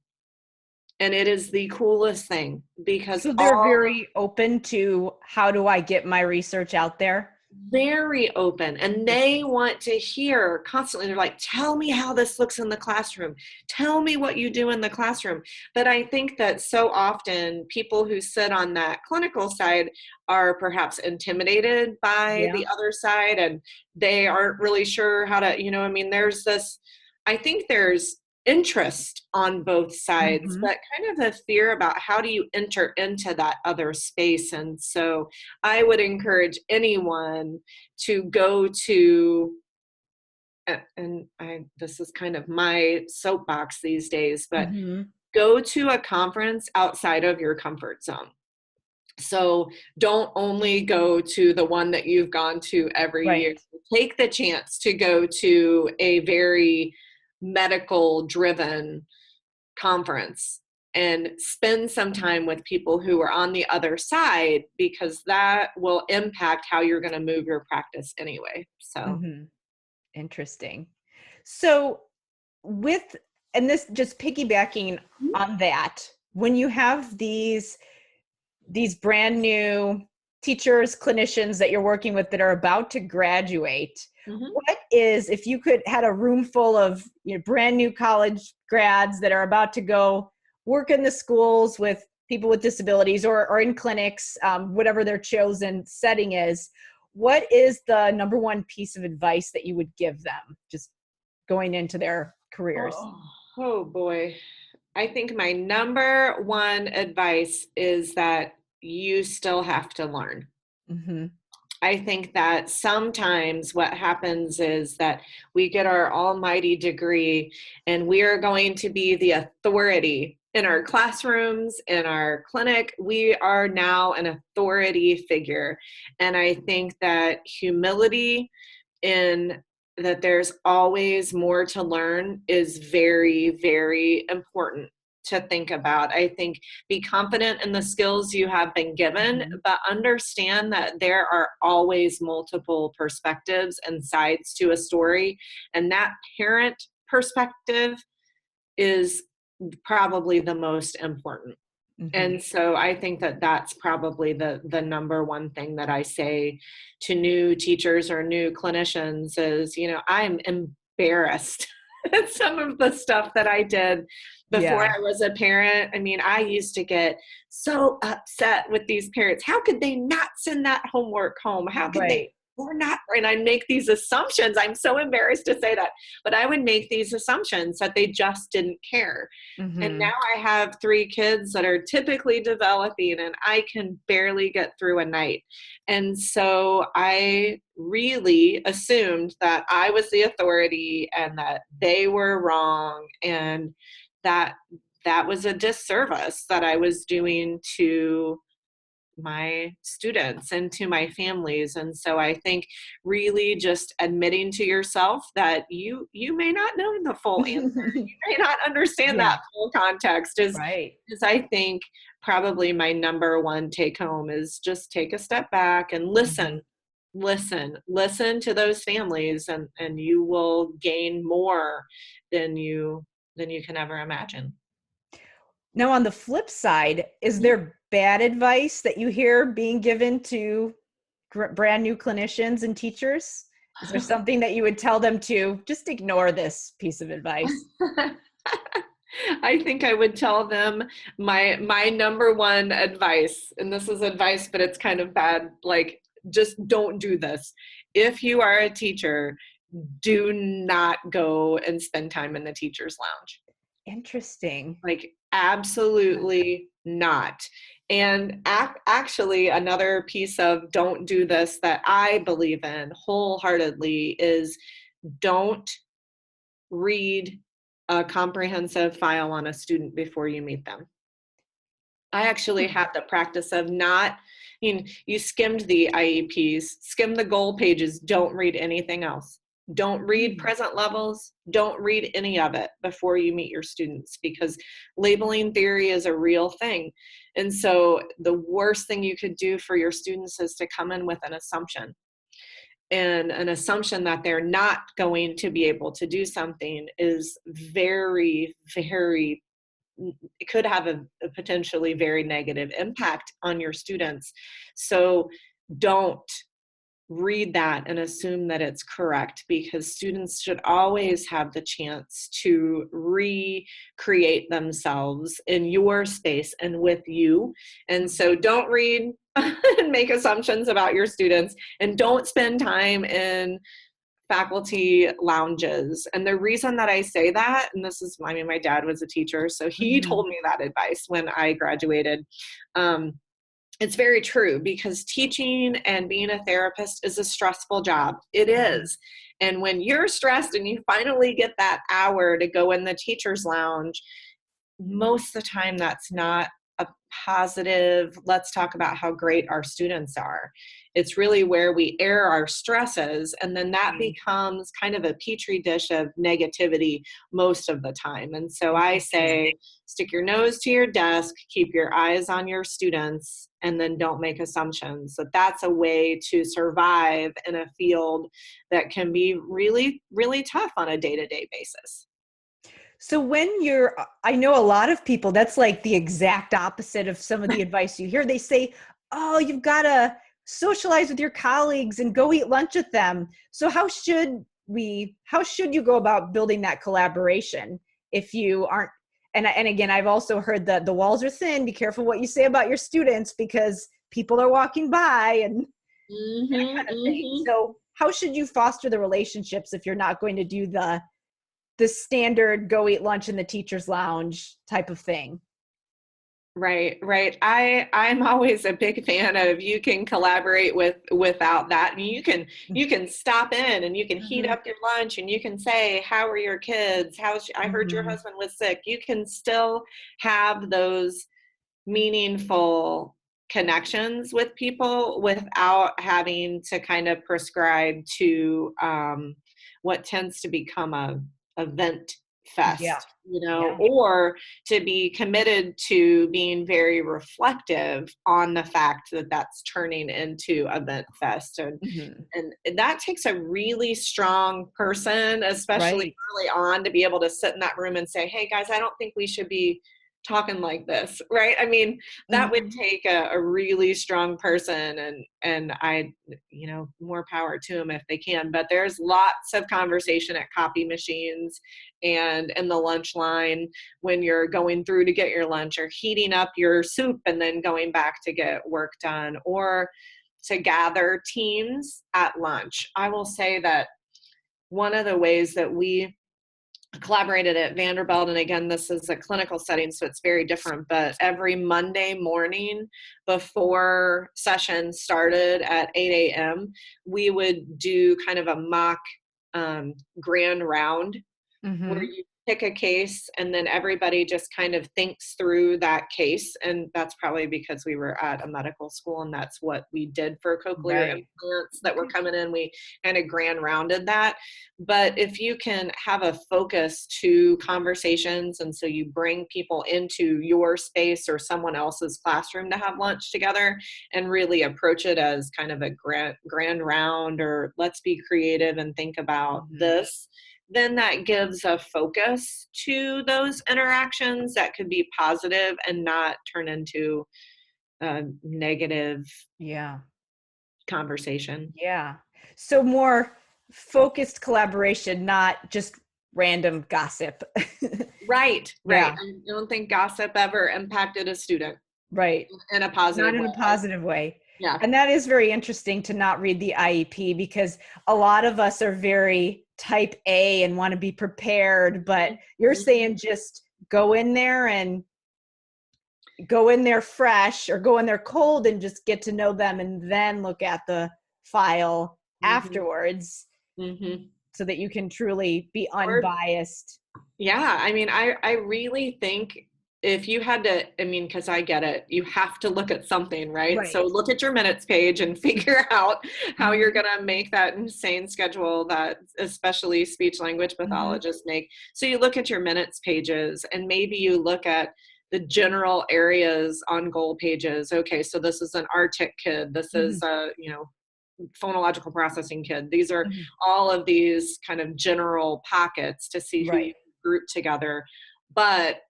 And it is the coolest thing because so they're very open to how do I get my research out there? Very open, and they want to hear constantly. They're like, tell me how this looks in the classroom. Tell me what you do in the classroom. But I think that so often people who sit on that clinical side are perhaps intimidated by the other side, and they aren't really sure how to, there's this, I think there's interest on both sides, but kind of a fear about how do you enter into that other space. And so I would encourage anyone to go to, and this is kind of my soapbox these days, but go to a conference outside of your comfort zone. So don't only go to the one that you've gone to every year. Take the chance to go to a very medical driven conference and spend some time with people who are on the other side, because that will impact how you're going to move your practice anyway. So interesting. So and this just piggybacking on that, when you have these brand new teachers, clinicians that you're working with that are about to graduate, what is, if you had a room full of brand new college grads that are about to go work in the schools with people with disabilities or in clinics, whatever their chosen setting is, what is the number one piece of advice that you would give them just going into their careers? Oh boy. I think my number one advice is that you still have to learn. I think that sometimes what happens is that we get our almighty degree and we are going to be the authority in our classrooms, in our clinic. We are now an authority figure. And I think that humility in that there's always more to learn is very, very important to think about. I think be confident in the skills you have been given, but understand that there are always multiple perspectives and sides to a story. And that parent perspective is probably the most important. And so I think that that's probably the number one thing that I say to new teachers or new clinicians is, I'm embarrassed at some of the stuff that I did before I was a parent. I mean, I used to get so upset with these parents. How could they not send that homework home? How could they? We're not, and I make these assumptions. I'm so embarrassed to say that, but I would make these assumptions that they just didn't care. And now I have 3 kids that are typically developing and I can barely get through a night. And so I really assumed that I was the authority and that they were wrong, and that was a disservice that I was doing to my students and to my families. And so I think really just admitting to yourself that you may not know the full answer. You may not understand that full context is I think probably my number one take home is just take a step back and listen to those families, and you will gain more than you can ever imagine. Now, on the flip side, is there bad advice that you hear being given to brand new clinicians and teachers? Is there something that you would tell them to just ignore this piece of advice? I think I would tell them my number one advice, and this is advice, but it's kind of bad, like, just don't do this. If you are a teacher, do not go and spend time in the teacher's lounge. Interesting. Like, absolutely not. And actually, another piece of don't do this that I believe in wholeheartedly is don't read a comprehensive file on a student before you meet them. I actually had the practice of not, you skimmed the IEPs, skim the goal pages, don't read anything else. Don't read present levels, don't read any of it before you meet your students, because labeling theory is a real thing. And so the worst thing you could do for your students is to come in with an assumption. And an assumption that they're not going to be able to do something is very, very, it could have a potentially very negative impact on your students. So don't read that and assume that it's correct, because students should always have the chance to recreate themselves in your space and with you. And so don't read and make assumptions about your students, and don't spend time in faculty lounges. And the reason that I say that, and this is, my dad was a teacher, so he told me that advice when I graduated. It's very true, because teaching and being a therapist is a stressful job. It is. And when you're stressed and you finally get that hour to go in the teacher's lounge, most of the time that's not a positive, let's talk about how great our students are. It's really where we air our stresses, and then that becomes kind of a petri dish of negativity most of the time. And so I say, stick your nose to your desk, keep your eyes on your students, and then don't make assumptions. So that's a way to survive in a field that can be really, really tough on a day-to-day basis. So when I know a lot of people, that's like the exact opposite of some of the advice you hear. They say, oh, you've got to socialize with your colleagues and go eat lunch with them. So how should you go about building that collaboration if you aren't, and again, I've also heard that the walls are thin, be careful what you say about your students because people are walking by and that kind of thing. So how should you foster the relationships if you're not going to do the standard go eat lunch in the teacher's lounge type of thing? Right. I'm always a big fan of, you can collaborate without that. I mean, you can stop in and you can heat up your lunch and you can say, how are your kids? I heard your husband was sick. You can still have those meaningful connections with people without having to kind of prescribe to what tends to become a event fest, or to be committed to being very reflective on the fact that that's turning into event fest. And that takes a really strong person, especially early on, to be able to sit in that room and say, hey guys, I don't think we should be talking like this, right? I mean, that would take a really strong person, and I, more power to them if they can. But there's lots of conversation at copy machines and in the lunch line when you're going through to get your lunch, or heating up your soup and then going back to get work done, or to gather teams at lunch. I will say that one of the ways that we collaborated at Vanderbilt, and again, this is a clinical setting, so it's very different, but every Monday morning before session started at 8 a.m., we would do kind of a mock grand round where you pick a case and then everybody just kind of thinks through that case. And that's probably because we were at a medical school and that's what we did for cochlear implants that were coming in. We kind of grand rounded that. But if you can have a focus to conversations, and so you bring people into your space or someone else's classroom to have lunch together and really approach it as kind of a grand round, or let's be creative and think about this, then that gives a focus to those interactions that could be positive and not turn into a negative conversation. Yeah. So more focused collaboration, not just random gossip. Right. I don't think gossip ever impacted a student. In a positive way. Not in a positive way. Yeah. And that is very interesting to not read the IEP, because a lot of us are very type A and want to be prepared, but you're saying just go in there fresh, or go in there cold and just get to know them and then look at the file afterwards so that you can truly be unbiased. Yeah. I mean, I really think if you had to, I mean, because I get it, you have to look at something, right? So Right. look at your minutes page and figure out how you're Mhm. going to make that insane schedule that especially speech language Mhm. pathologists make. So you look at your minutes pages, and maybe you look at the general areas on goal pages. Okay, so this is an RTIC kid. This is Mhm. a, phonological processing kid. These are Mhm. all of these kind of general pockets to see who you Right. group together. But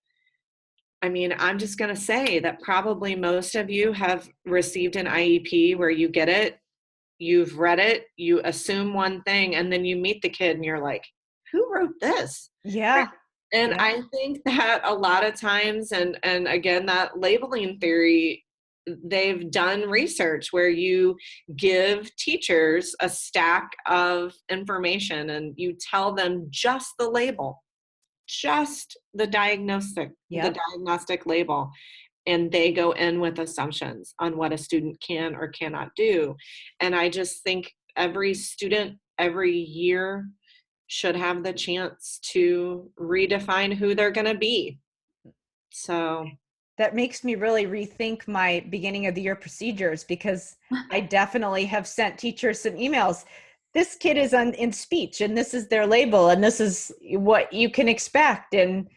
I mean, I'm just going to say that probably most of you have received an IEP where you get it, you've read it, you assume one thing, and then you meet the kid and you're like, who wrote this? Right. Yeah. And Yeah. I think that a lot of times, and again, that labeling theory, they've done research where you give teachers a stack of information and you tell them just the label, just the Yep. diagnostic label, and they go in with assumptions on what a student can or cannot do. And I just think every student every year should have the chance to redefine who they're going to be. So That makes me really rethink my beginning of the year procedures, because I definitely have sent teachers some emails. This kid is in speech and this is their label and this is what you can expect. And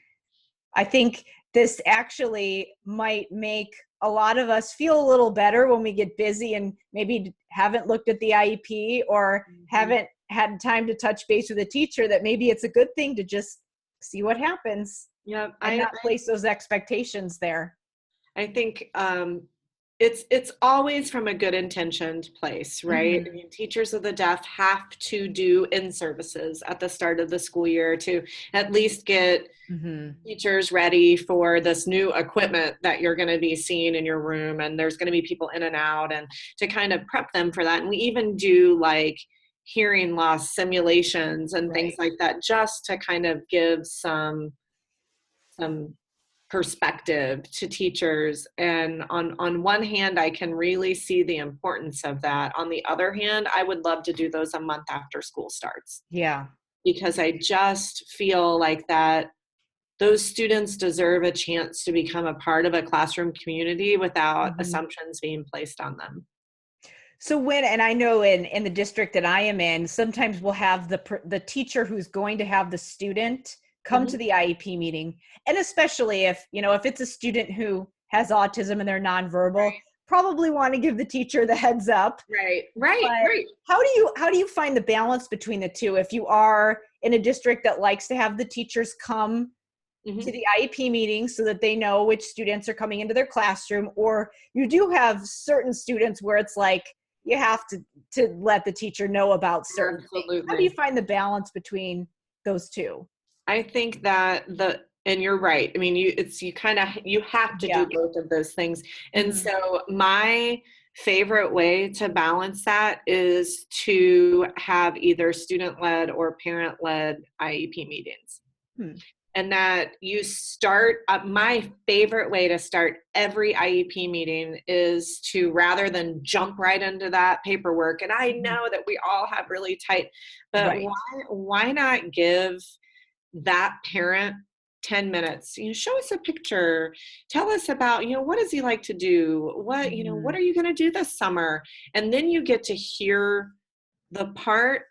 I think this actually might make a lot of us feel a little better when we get busy and maybe haven't looked at the IEP or mhm. haven't had time to touch base with a teacher, that maybe it's a good thing to just see what happens Yeah, and not place those expectations there. I think it's always from a good intentioned place, right? I Mhm. mean, teachers of the deaf have to do in services at the start of the school year to at least get Mhm. teachers ready for this new equipment that you're going to be seeing in your room, and there's going to be people in and out, and to kind of prep them for that. And we even do like hearing loss simulations and things Right. like that, just to kind of give some perspective to teachers. And on one hand, I can really see the importance of that. On the other hand, I would love to do those a month after school starts, Yeah. because I just feel like that those students deserve a chance to become a part of a classroom community without Mhm. assumptions being placed on them. So when, and I know in the district that I am in, sometimes we'll have the teacher who's going to have the student come to Mhm. the IEP meeting, and especially if if it's a student who has autism and they're nonverbal, probably want to give the teacher the heads up. Right, right, But right. how do you find the balance between the two if you are in a district that likes to have the teachers come to Mhm. the IEP meeting so that they know which students are coming into their classroom, or you do have certain students where it's like you have to let the teacher know about certain things. How do you Absolutely. find the balance between those two? I think that and you're right. I mean, you kind of you have to Yeah. do both of those things. And Mhm. so my favorite way to balance that is to have either student-led or parent-led IEP meetings. Hmm. And that you start my favorite way to start every IEP meeting is to, rather than jump right into that paperwork, and I Mhm. know that we all have really tight, but Right. why not give that parent 10 minutes, show us a picture, tell us about, what does he like to do, what Mhm. are you going to do this summer? And then you get to hear the part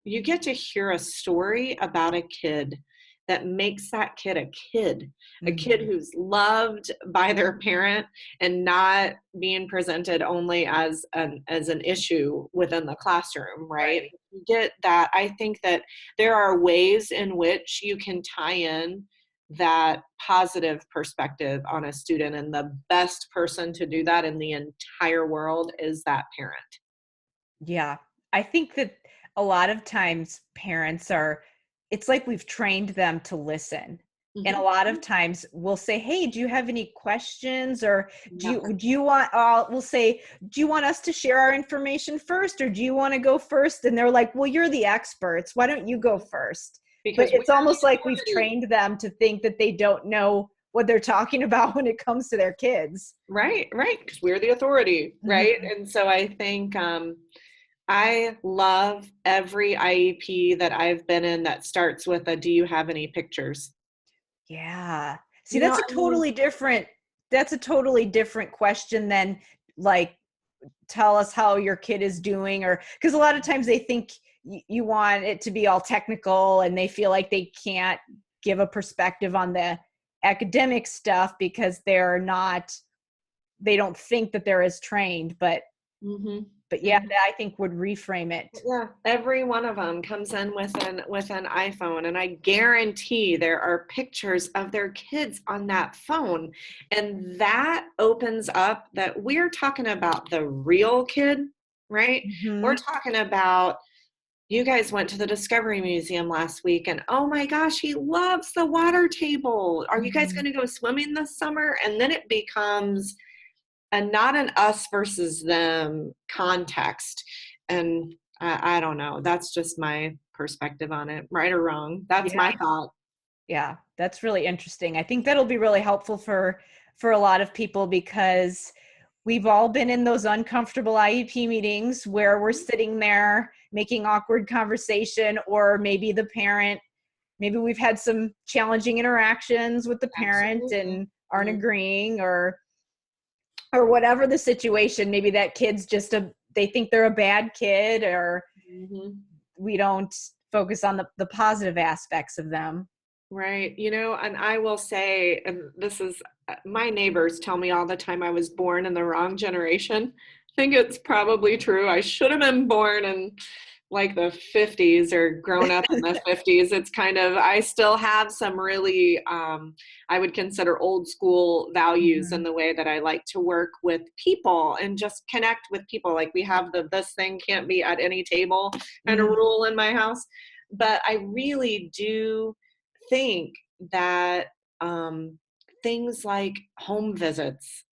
you get to hear a story about a kid that makes that kid a kid Mhm. who's loved by their parent and not being presented only as an issue within the classroom, right? Right. You get that. I think that there are ways in which you can tie in that positive perspective on a student, and the best person to do that in the entire world is that parent. Yeah. I think that a lot of times parents are, it's like we've trained them to listen. And a Mhm. lot of times we'll say, "Hey, do you have any questions?" Or Yep. do you want we'll say, "Do you want us to share our information first or do you want to go first?" And they're like, "Well, you're the experts. Why don't you go first?" But Because we it's are the almost like we've authority. trained them to think that they don't know what they're talking about when it comes to their kids. Right, right, because we're the authority, right? Mhm. And so I think I love every IEP that I've been in that starts with a "Do you have any pictures?" Yeah. See, that's a totally different question than like, tell us how your kid is doing, or because a lot of times they think you want it to be all technical and they feel like they can't give a perspective on the academic stuff because they don't think that they're as trained, but yeah, that I think would reframe it. Yeah, every one of them comes in with an iPhone, and I guarantee there are pictures of their kids on that phone, and that opens up that we're talking about the real kid, right? We're talking about, you guys went to the Discovery Museum last week, and oh my gosh, he loves the water table. Are you guys going to go swimming this summer? And then it becomes not an us versus them context. And I don't know. That's just my perspective on it, right or wrong. That's my thought. Yeah, that's really interesting. I think that'll be really helpful for a lot of people, because we've all been in those uncomfortable IEP meetings where we're sitting there making awkward conversation, or maybe maybe we've had some challenging interactions with the parent and aren't agreeing, or whatever the situation. Maybe that kid's they think they're a bad kid, or we don't focus on the positive aspects of them. Right. And I will say, and this is, my neighbors tell me all the time I was born in the wrong generation. I think it's probably true. I should have been born in like the 50s or grown up in the 50s. It's kind of, I still have some really, I would consider old school values in the way that I like to work with people and just connect with people. Like we have this thing can't be at any table kind of rule in my house. But I really do think that things like home visits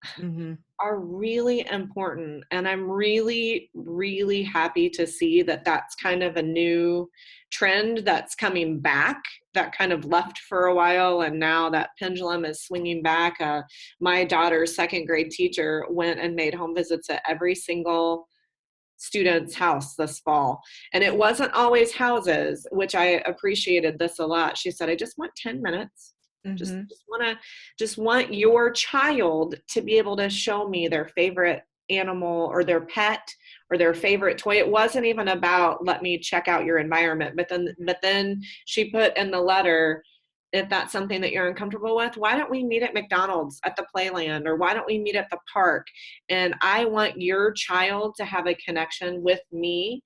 are really important. And I'm really, really happy to see that that's kind of a new trend that's coming back, that kind of left for a while. And now that pendulum is swinging back. My daughter's second grade teacher went and made home visits at every single student's house this fall. And it wasn't always houses, which I appreciated this a lot. She said, I just want 10 minutes. Just want your child to be able to show me their favorite animal or their pet or their favorite toy. It wasn't even about, let me check out your environment. But then she put in the letter, if that's something that you're uncomfortable with, why don't we meet at McDonald's at the playland, or why don't we meet at the park? And I want your child to have a connection with me.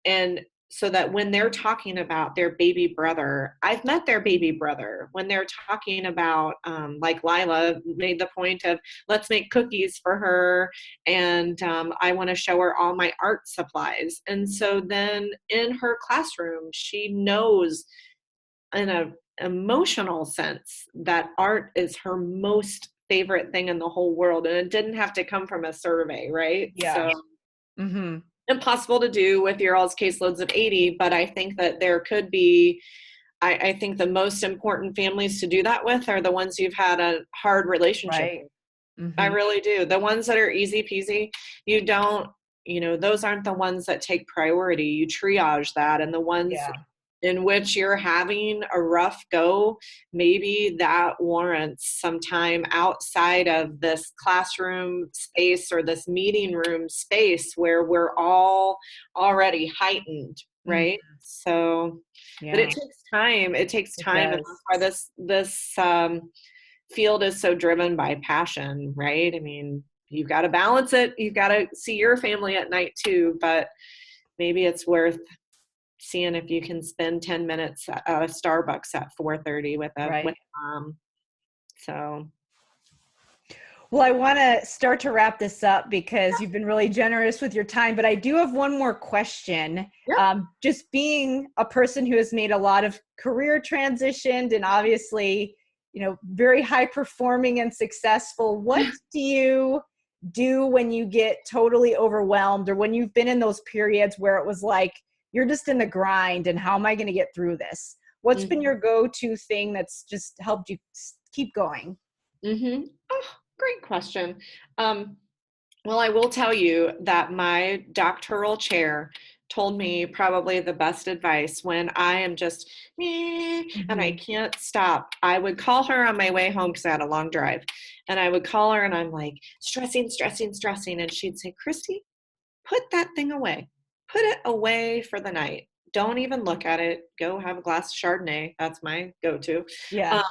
And so that when they're talking about their baby brother, I've met their baby brother. When they're talking about, like Lila made the point of, let's make cookies for her. And I want to show her all my art supplies. And so then in her classroom, she knows in an emotional sense that art is her most favorite thing in the whole world. And it didn't have to come from a survey, right? Yeah. So impossible to do with your all's caseloads of 80, but I think that there could be, I think the most important families to do that with are the ones you've had a hard relationship with. I really do. The ones that are easy peasy, those aren't the ones that take priority. You triage that, and the ones in which you're having a rough go, maybe that warrants some time outside of this classroom space or this meeting room space where we're all already heightened, right? So, but it takes time. It takes time. And that's why this field is so driven by passion, right? I mean, you've got to balance it. You've got to see your family at night too, but maybe it's worth seeing if you can spend 10 minutes at a Starbucks at 4:30 with mom. So. Well, I want to start to wrap this up because you've been really generous with your time, but I do have one more question. Just being a person who has made a lot of career transitioned and obviously, very high performing and successful, what do you do when you get totally overwhelmed, or when you've been in those periods where it was like, you're just in the grind and how am I going to get through this? What's been your go-to thing that's just helped you keep going? Oh, great question. Well, I will tell you that my doctoral chair told me probably the best advice when I am just meh, and I can't stop. I would call her on my way home because I had a long drive, and I would call her and I'm like stressing, and she'd say, Christy, put that thing away. Put it away for the night. Don't even look at it. Go have a glass of Chardonnay. That's my go-to. Yeah.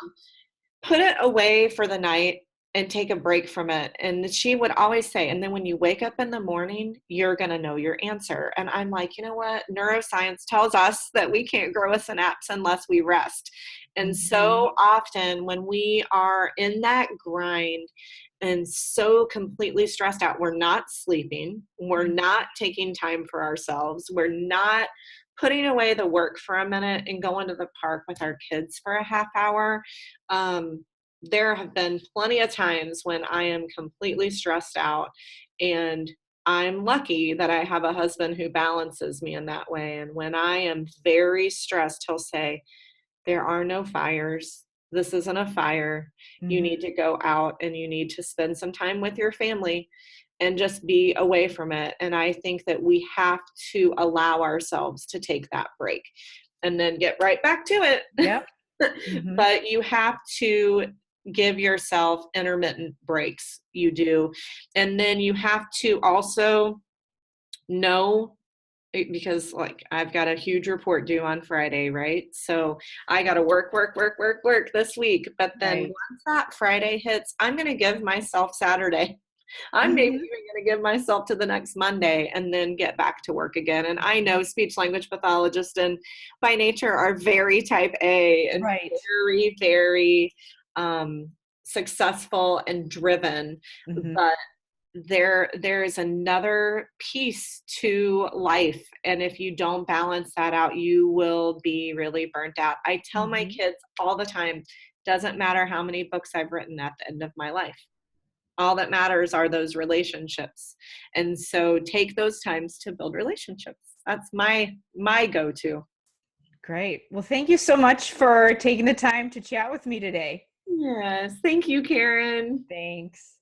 Put it away for the night and take a break from it. And she would always say, and then when you wake up in the morning, you're going to know your answer. And I'm like, you know what? Neuroscience tells us that we can't grow a synapse unless we rest. And so often when we are in that grind and so completely stressed out, we're not sleeping, we're not taking time for ourselves, we're not putting away the work for a minute and going to the park with our kids for a half hour. There have been plenty of times when I am completely stressed out, and I'm lucky that I have a husband who balances me in that way. And when I am very stressed, he'll say, there are no fires. This isn't a fire. You need to go out and you need to spend some time with your family and just be away from it. And I think that we have to allow ourselves to take that break and then get right back to it. Yep. But you have to give yourself intermittent breaks. You do. And then you have to also know, because like I've got a huge report due on Friday, right? So I got to work this week. But then once that Friday hits, I'm going to give myself Saturday. I'm maybe even going to give myself to the next Monday and then get back to work again. And I know speech language pathologists and by nature are very type A and very, very successful and driven. But there is another piece to life. And if you don't balance that out, you will be really burnt out. I tell my kids all the time, doesn't matter how many books I've written at the end of my life. All that matters are those relationships. And so take those times to build relationships. That's my go-to. Great. Well, thank you so much for taking the time to chat with me today. Yes. Thank you, Karen. Thanks.